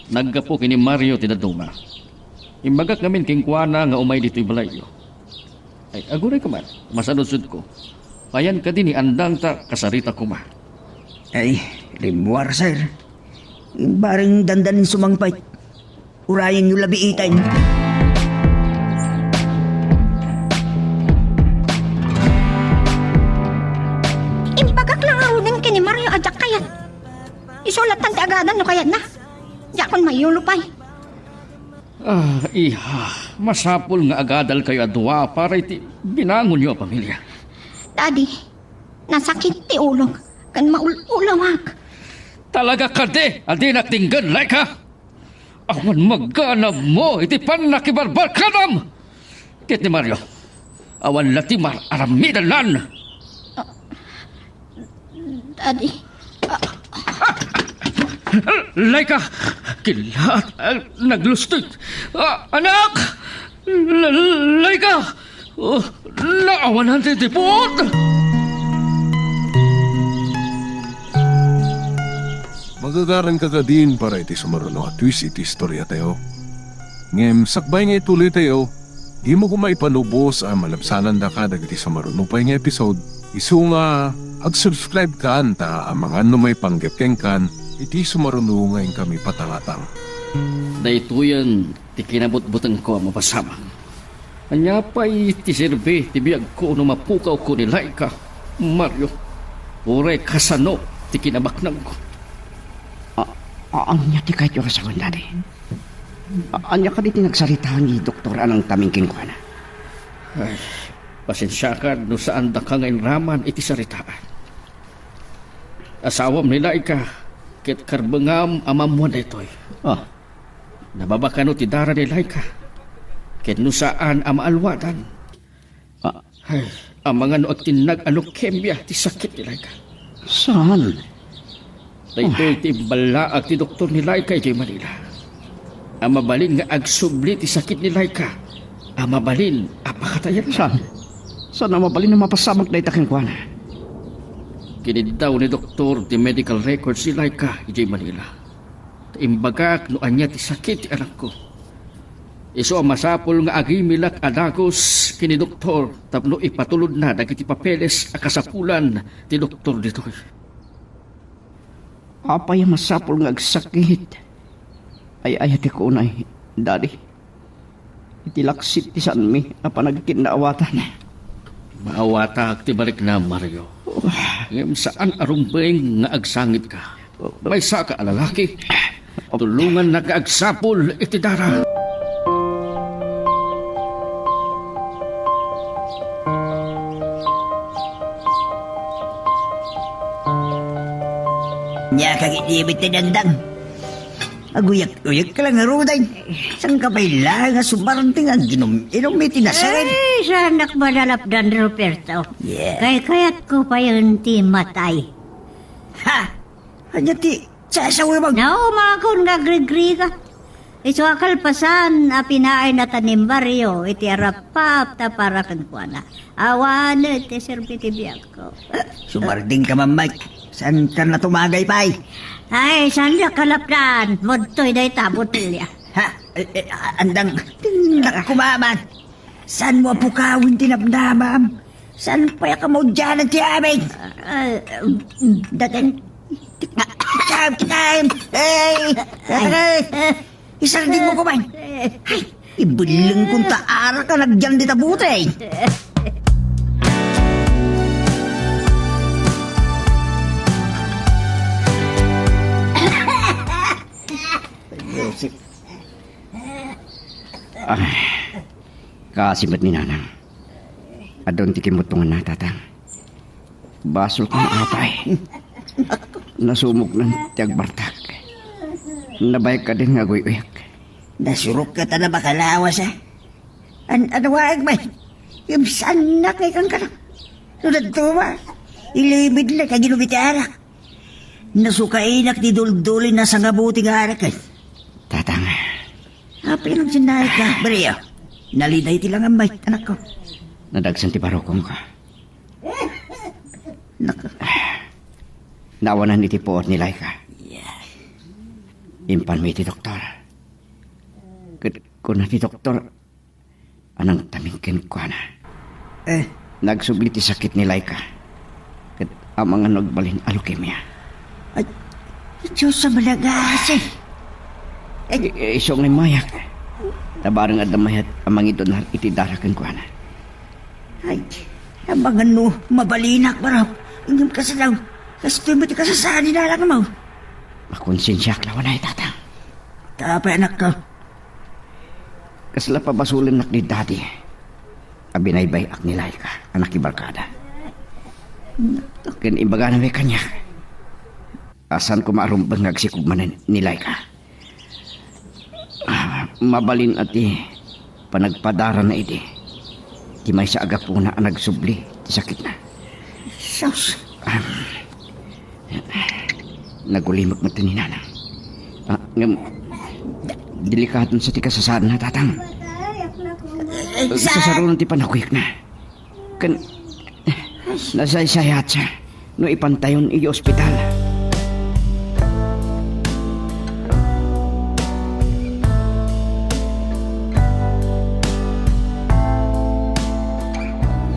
Naggapo kini Mario tinaduma. Imbagak namin kingkwana nga umay dito'y balayo. Ay, aguray ka man. Masalusod ko. Payan ka din ni andang ta kasarita ko ma. Ay, limwar, sir. Baring dandanin sumangpay. urayan yung labiitan. Imbagak lang arunin kini Mario ajak kayat. Isulatan ti agadan no kayat na. Yakon mayulupay. Iha, masapol nga agadal kayo adwa para iti binangon niyo ang pamilya. Daddy, nasakit ti ulong. Kan maulawak. Talaga ka de, adi natinggan, Laika. Awan magganap mo, iti pan nakibarbar kanam. Kit ni Mario, awan latimar aramidan lan. Daddy, Laika, kilat, naglustig. Anak! Laika! Naawan ang titipot! Magagaran ka din para iti sumaruno at twist iti istorya tayo. Ngem sakbay nga ituloy tayo, di mo kumaipanubos ang malabsanan da ka dagiti sumaruno pa nga episode. Isu nga, ag-subscribe ka anta ang mga may panggepkeng kan, iti sumaruno ngayon kami patangatang. Daytoyan, ti kinabot-butang ko ang mapasamang. Anya pa'y ti sirbe, ti biyag ko no mapukaw ko ni Laika, Mario. Ure kasano, ti kinabaknang ko. Anya ti kahit yung kasawan, Daddy. Anya ka di tinagsalitahan ni Doktor anang tamingking ko na. Ay, pasensya ka no saan da ka ngayon raman iti saritaan. Asawam ni Laika, kit karbangam amamuan daytoy. Nababakano ti dara ni Laika, kit no saan amaalwadan. Ay, ang mga no agtinag leukemia ti sakit ni Laika. Saan? Daytoy ti balaag ti doktor ni Laika iti Manila. Ang mabalin nga agsubli ti sakit ni Laika. Ang mabalin apakatayan na. Saan ang mabalin na mapasamag na itaking ko na? Kinid daw ni doktor ti medical records ni Laika iti Manila. Imbagak no anya ti sakit ti anak ko. Iso ang masapol nga agimilak adagos kini doktor tapno ipatulod na dagiti papeles a kasapulan ti doktor ditoy. Apay ang masapol nga agsakit. Ay ayati ko unay, Daddy. Itilaksit ti sanmi na panagkinaawatan. Maawata ti balik na, Mario. Ngem saan arumbeng nga agsangit ka? May saka alalaki. Tulungan na kaagsapol iti dara. Nya kagitibit ti dagdang. Aguyak-uyak ka lang nga ruday. Saan ka pa'y lang nga sumaranting ang ginom-inom may tinasarin? Ay, sanak madalapdan, Roberto. Yeah. Kayat ko pa yun ti matay. Ha? Anya ti, sasawi mag... Nao, mga kun nga grigri ka. Iso akalpasan, apinaay na tanim baryo, iti arapap ta para kan kuana. Awan, iti serbiti biyak ko. Sumaranting ka, mamay. Saan ka na tumagay pa'y? Ay, sanda kalapdan, modtoy day tabotilya. Ha? Andang, nakumaman. Saan mo pukawin tinabdamam? Saan pa ka mo dyan ang tiyamig? Dating, Time! Hey! Isang din mo kumain. Ay, ibulang kung taara ka nagyan di tabutay. Kasimbat ni Nanang. Adon tikimot na tatang. Basol kong apay. Nasumog ng tiyag bartak. Nabay ka din nga guy-uyak. Nasurok ka ta na bakalawas, ha? Ano waag ba? Yung sanak ay kang kanak. Sunod to ba? Ilimid na kagilumit arak. Nasukainak di duldulin na sa ngabuting arak, eh. Tatang. Apa yung sinay ka, Brio? Naliday tilang ang bait, anak ko. Nadagsan ti barokong ka. Nako. Nawanan iti poot ni Laika. Impan mo iti doktor. Kuna ti doktor, anang tamingkin ko na. Nagsubli ti sakit ni Laika. Kat amang nagbalin a leukemia. Ay, Diyos sa malagas, eh. Isong ni mayak. Tabarang at damayat amang ito na itidarakan ko na. Ay, nabangan mo, mabalinak ba raw? Ingam ka sa daw. Kasi mo ti ka sa saan nilalang mo. Makonsensya ka lawan na itatang. Tapay anak ka. Kasla pa basulan nak ni daddy. Abinaybay ak nilay ka, anak ibarkada. Ken imbaga na may kanya. Asan ko maarumbang nagsikugmanan nilay ka. Mabalin ati panagpadara na iti. Di may sa aga po na nagsubli, ti sakit na. Sus. Nagulimag mo ito ni nanang. Delikadon sa ti kasasaan na tatang. Sasaroon ti panakuyak na. Kan nasaysayat siya no ipantayon i ospital.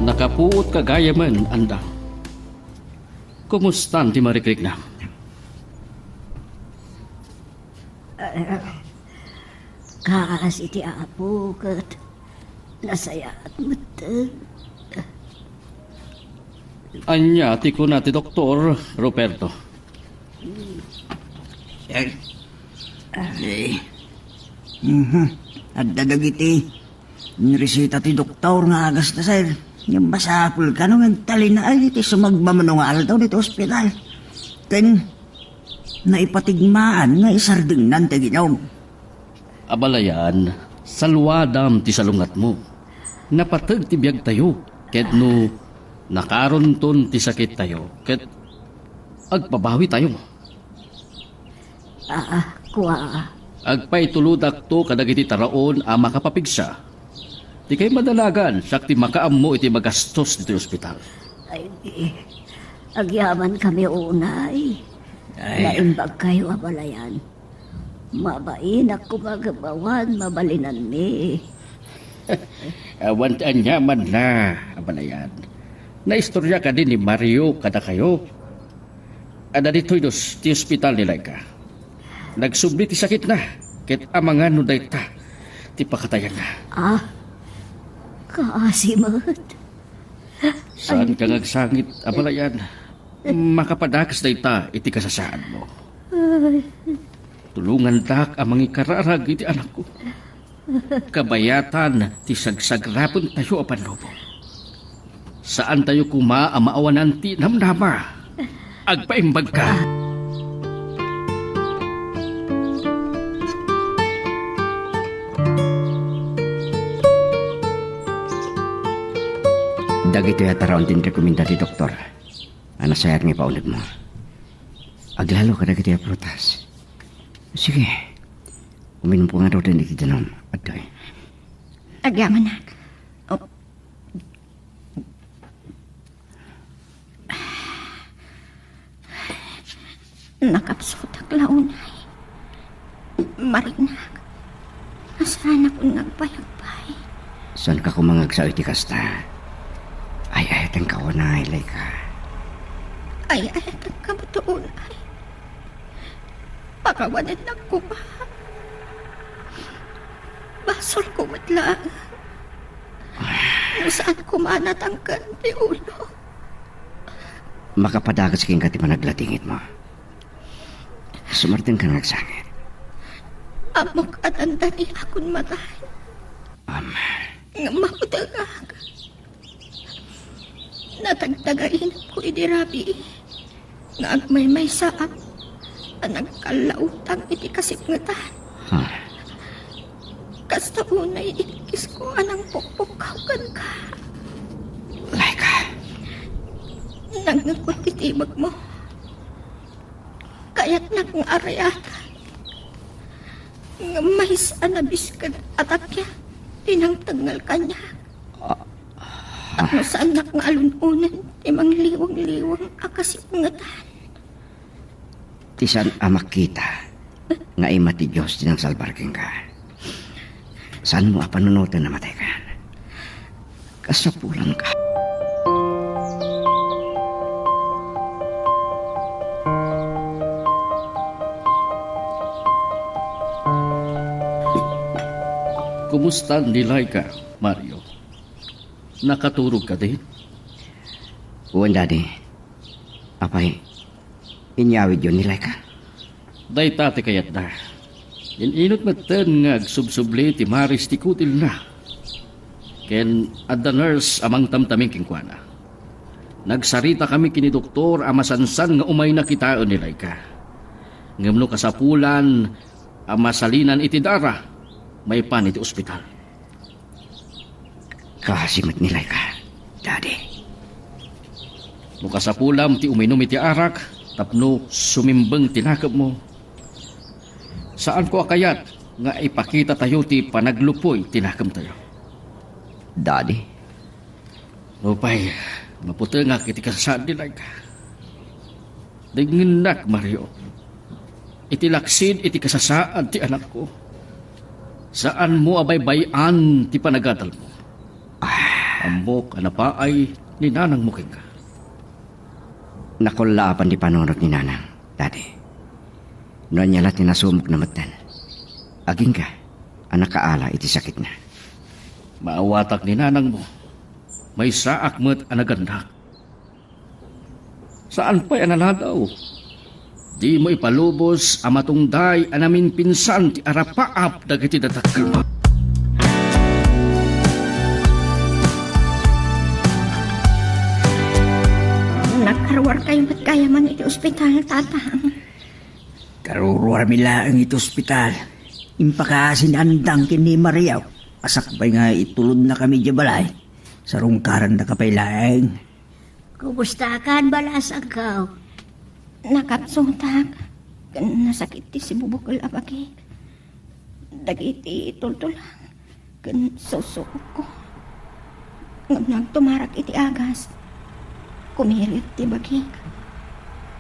Nakapuot ka gaya man, andang. Kumusta ti marikrik na? Kaas iti apo kat nasayat matag. Anya, ti ko na ti Doktor Roberto. Sir. At dadagiti. Niresita ti doktor nga agas na sir. Yung masapul ka nung tali na ay iti sumagmamanungal daw dito ospital. Ken, naipatigmaan nga isardingnan ti ginom. Abalayan, salwadam ti salungat mo. Napatag ti biyag tayo. Ket no, nakaron ton ti sakit tayo. Ket, agpabawi tayo. Kuwa. Agpay tuludak to kadagiti taraon a makapapigsa. Di kay madalagan, sakti makaammo iti magastos dito ospital. Ay, agyaman kami unay. Naimbag kayo abalayan. Mabain ako magabawan, mabalinan mi. Awantaan niya man na, abalayan. Naistorya ka din ni Mario kada kayo. Ada dito'y dos, ti ospital nila ka. Nagsubli ti sakit na, ket amangan no dayta, ti pakatayan na. Kaasimat. Saan ka ngagsangit, abalayan? Makapadakas dayta, iti kasasaan mo. Tulungan tak amang ikararag iti anak ko. Kabayatan ti sagsagrapon tayo apan lobo. Saan tayo kumaawanan ti namnama? Agpaimbag ka. Dagito yata raon din rekomenda ti doktor. Ano sayar nga paunod mo? Aglalo ka dagito ya prutas. Sige. Uminom po nga daw din iti danom. Adoy. Agyaman na. Oh. Nakapsutak launay. Marignag. Nasaan ako nagbayag-bay. Saan ka kumangagsaw iti kasta? Ay, tang kawanay, Laika. Ay, ang kabutuon ay. Pakawanan lang ko ba? Basol ko matlaan. Saan ko manatangkan ti ulo? Makapadagas king ka ti managlatingit mo. Sumartin ka nagsangit. Amok at andani akong matay. Nga mautagag. Natagtagain ko idirabi. Nga agmay-may saap. Nagkalautang iti kasipngatan. Kasta unay ikis ko anang pukpukaw ka. Laika. Nangakot itibag mo. Kaya't nang-arayatan. Nga may sanabis ka atakya. Tinang tangal kanya. Ano saan nakngalununan, imang liwang-liwang akasipngatan. Tisan amak kita, nga ima ti Diyos tinang salbarking ka. Saan mo apanunutan na matay ka? Kasapulan ka. Kumusta nilay ka, Mario? Nakaturog ka din? Uwan, Daddy. Apay, inyawid yun nilay ka. Day tate kayat na. Inot matan nga agsubsubli ti Maris ti kutil na. Ken at the nurse amang tamtaming kingkwana. Nagsarita kami kini doktor amasansan nga umay na kitaon nilay ka. Ngamno kasapulan amasalinan iti dara. May pan iti ospital. Kahasimot nilay ka, Daddy. No kasapulam ti uminom iti arak tapno sumimbang tinakap mo. Saan ko akayat nga ipakita tayo ti panaglupoy tinakam tayo? Daddy? Lupay, maputi nga kiti kasasaan nila ka. Dinginak, Mario. Iti laksid iti kasasaan ti anak ko. Saan mo abay-bayan ti panagadal mo? Ambok anapaay ni nanang mo ka. Nakulapan di panonot ni nanang, Daddy. Noon niya lahat ninasumok na matan. Aging ka, anak kaala iti sakit na. Maawatak ni nanang mo. May saak mo't anagandak. Saan pa'y analadaw? Di mo ipalubos amatungday anamin pinsan ti arapaap dagiti datakal mo. Nagkaruar kayo ba't kaya man iti ospital, tatang? Karuruar mila ang ito ospital. Impakasin andang kini Mariaw. Asakbay nga itulod na kami di balay. Sarungkaran na kapailaeng. Kumusta ka, balasang ka? Nakapsutak. Nasakit ti si bubukol abagik. Dagiti itultulang. Susuk ko. Nagtumarak iti agas. Kumirit ti bagik.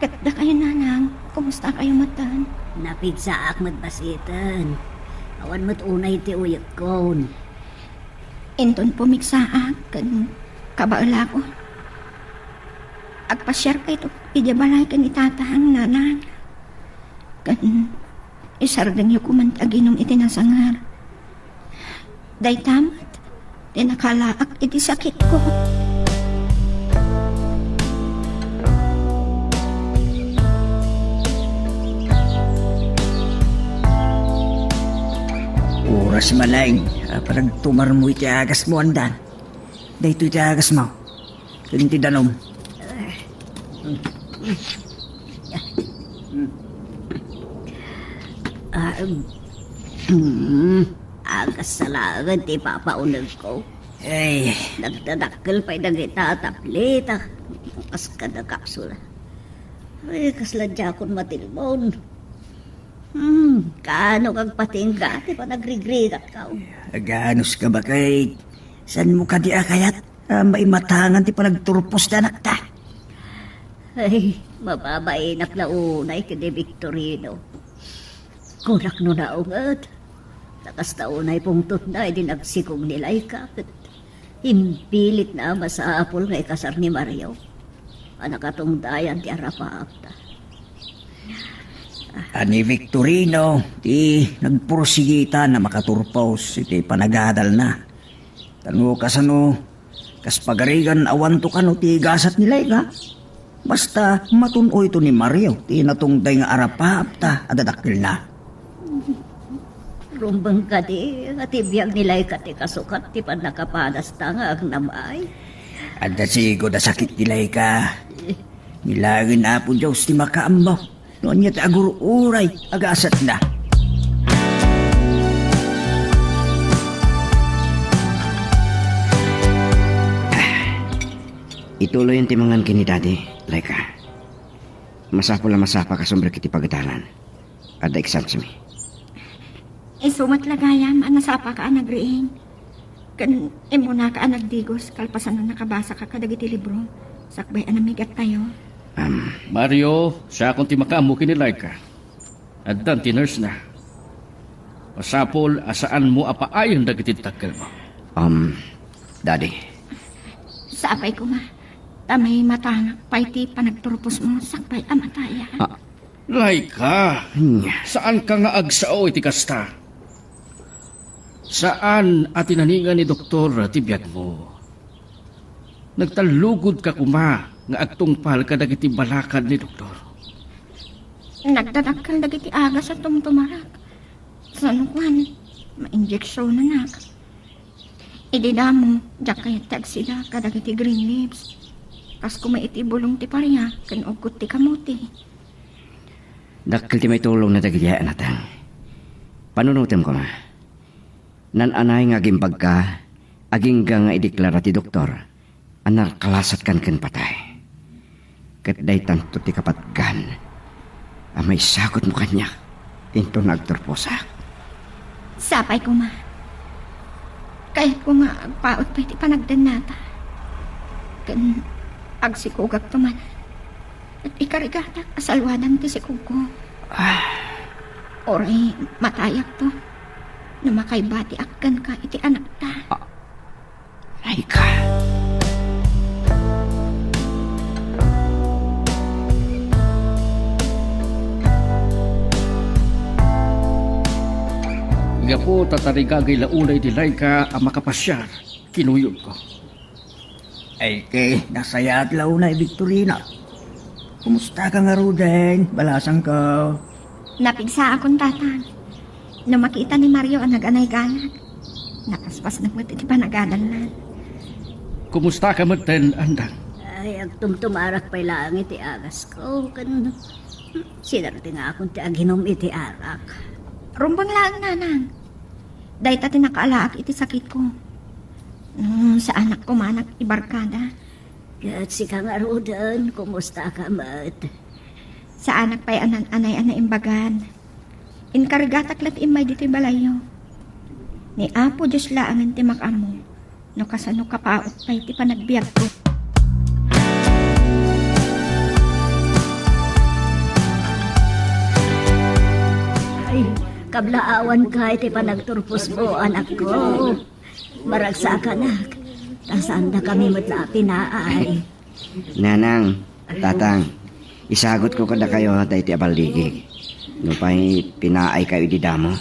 Katda kayo, nanang. Kumusta kayo matan? Napigsaak matbasitan. Awan mo't unay ti uyot kon. Inton pumigsaak. Kabaala ko. Agpasyar kayo ito. Idiabalay ka ni tatahang nanang. Isardang yung kumantaginom iti nasangar. Day tamat. Tinakalaak iti sakit ko. Oras malaing. Parang tumar mo iti agas mo andan. Dahito iti agas mo. Kaling ti danom. Agas salagan ti papaunag ko. Ay, Nagdadakkel pa'y nagitatablit. Kas kada kapsula. Ay, kasladya akong matilmon. Kaano kag patingga? Di pa nagrigrigat ka? aganos ka ba kay... San mo ka di akayat? Maimatangan ti panagturpos na nakta. Ay, mababainak na unay kini Victorino. Kunak no na ungat. Takas na unay pungtot na, di nagsikong nilay ka. Impilit na masapol nga ikasar ni Mario. Anak atong dayan ti arapaapta. Ani Victorino, ti nagpursigita na makaturpos, iti panagadal na. Tano kasano, kas pagarigan awan to kano ti gasat nilay ka. Basta matunoy to ni Mario, ti natungday nga arapaapta, adadakil na. Rumbang ka di, at ibiyag nilay ka ti kasukat ti panakapadas ta nga agnamay. Adda sigo da sakit nilay ka. Nilagin na po Diyos ti makaambaw. Noon niya ti agururay, agasat na. Ituloy yung timangan kini Daddy, Laika. Masapa lang masapa kasumbre kiti pagatalan. Ada exam simi. Isumat lagayam, anasapa ka anagriing. Kan imuna ka anagdigos, kalpasan na nakabasa ka kadagiti libro. Sakbay anamigat tayo. Mario, siya akong timakamu kinilay ka. Addan ti nurse na. Pasapol, asaan mo apaayon dagiti takkel mo? Daddy. Sapay ko ma. Tamay matangak, pay ti panagturpos mo, sakbay amataya. Laika, saan ka nga agsao iti kasta? Saan at tinaningan ni Doktor tibiyag mo? Nagtalugod ka kuma nga agtungpal ka dagiti balakad ni Doktor. Nagdadakal dagiti aga sa tumtumarak. Sa nukwan, ma-injeksyon na nak. Ididamo, jakay tagsida ka dagiti green leaves. Kas kumaiti bulong ti parya, kanugkot ti kamuti. Dakkel ti may tulong na dagijayaan natang. Panunutem ko ma. Nananay nga gimbag ka, aging nga ideklara ti doktor, anar kalasat kan patay. Kat day tanto ti kapatgan, may sagot mo kanya, into nagturposak. Sapay ko ma. Kahit ko nga agpaot pa iti panagdan nata. Kan agsikugag tuman. At ikarigata asalwadan ti sikug ko. Oray matayak to. Na makaibati akkan ka iti anak ta. Laika. Nga po tatarigagay launay di Laika ang makapasyar. Kinuyod ko. Ay kay, nasaya at launa Victorina. Kumusta ka nga Ruden? Balasang ka. Napigsa akong tatang. Nung makita ni Mario ang nag-anay-ganag. Nakaspas na mo iti panagadalan. Kumusta ka maten, Andang? Ay, agtumtumarak pa'y lang iti agas ko. Kan, sinarte nga akong ti aginom iti arak. Rumbang lang nanang. Dahil tati nakaalaak iti sakit ko. Sa anak ko manak ibarkada. Kat si ka nga Rodan, kumusta ka mat? Sa anak pa'y anay imbagan. Inkargatak lat imay dito'y balayo. Ni Apo Diyos laangan ti makamo. No kasano kapaot pa'y ti panagbiag ko. Ay, kablaawan ka iti panagturpos mo, anak ko. Maragsa ka nak. Tasaan na kami matla pinaay. Nanang, tatang, isagot ko kada kayo tayo ti abaldigi. No pa'y pinaay kayo di damo.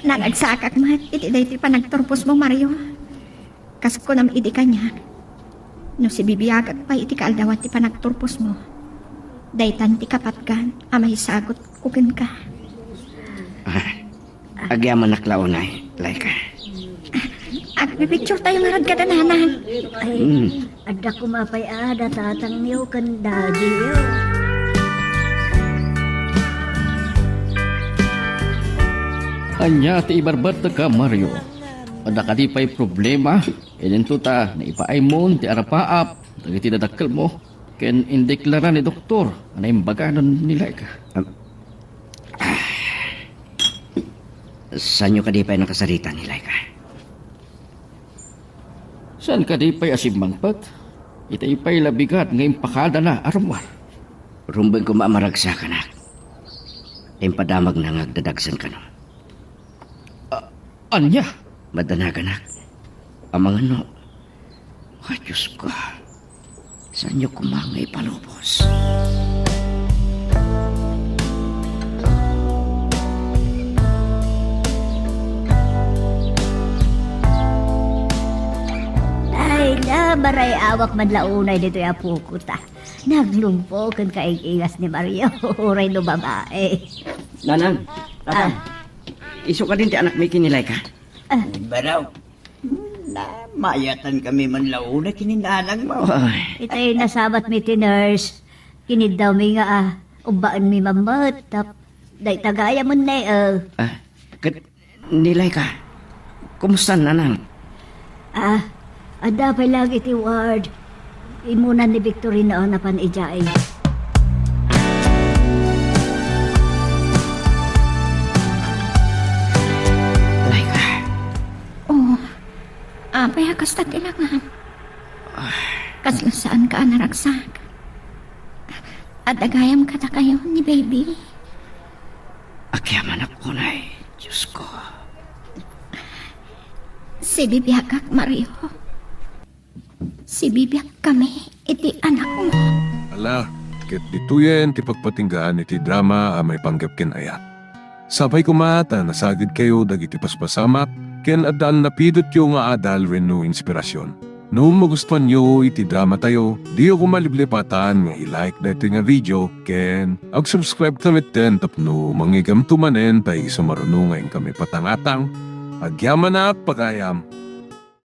Nagagsakak mat, iti dahi panagturpos mo, Mario. Kas ko nam idi kanya. No si bibiyagak pa iti kaaldawat ti panagturpos mo. Daytan ti kapatgan, amay sagot kukin ka. Agyaman naklaunay, Laika. Agpipicture tayo marad ka dananan. Ay, ada kumapay ada tatang niyo kan daddy yo. Anya ti ibarbat ka, Mario. Ada ka di pa'y problema. Idento ta, na ipaimon ti arapaap. Dagiti dadakkel mo. Ken indeklara ni doktor. Ano yung baganon nila ka? Saan nyo ka di pa'y nakasarita ni Laika? Saan ka di pa'y asimangpat? Itay pa'y labigat ngayon pakada na arumar. Rumbang ko maamaragsa ka na. Timpadamag na ngagdadagsan ka no. Anya? Madanagan na. Amang ano? Ay, Diyos ko. Saan nyo kumangay palubos? Ay, baray awak man launay dito ya puko ta. Naglumpo kan kaiingas ni Mario. Uray no babae. Nanang, tatang. Iso ka din ti anak may kinilay ka? Baraw. Na, mayatan kami man launa kininanang mo. Itay nasabat mi ti nurse. Kinid daw mi nga ubaan mi mamat. Day tagaya mo na Nilay ka? Kumusta nanang? Ada pa lang iti ward. Imunan ni Victorina na panijay. Apay hakas ta kailangan. Kaslasaan ka naragsak. At agayam ka ta kayo ni baby. Akyaman ako na Diyos ko. Si bibiyagak, Mario. Si bibiyag kami, iti anak mo. Ala, ket dituyen ti pagpatinggaan iti drama may panggap kinayat. Sabay kumata nasagid kayo dagiti paspasamak ken adal napidot yo nga adal ren no inspirasyon. No magustuhan nyo iti drama tayo, di ako maliblipatan nga i-like dito nga video, ken ag-subscribe tamit din tapno mangigam tumanen tayo sa marunungan kami patangatang, agyaman na at pagayam.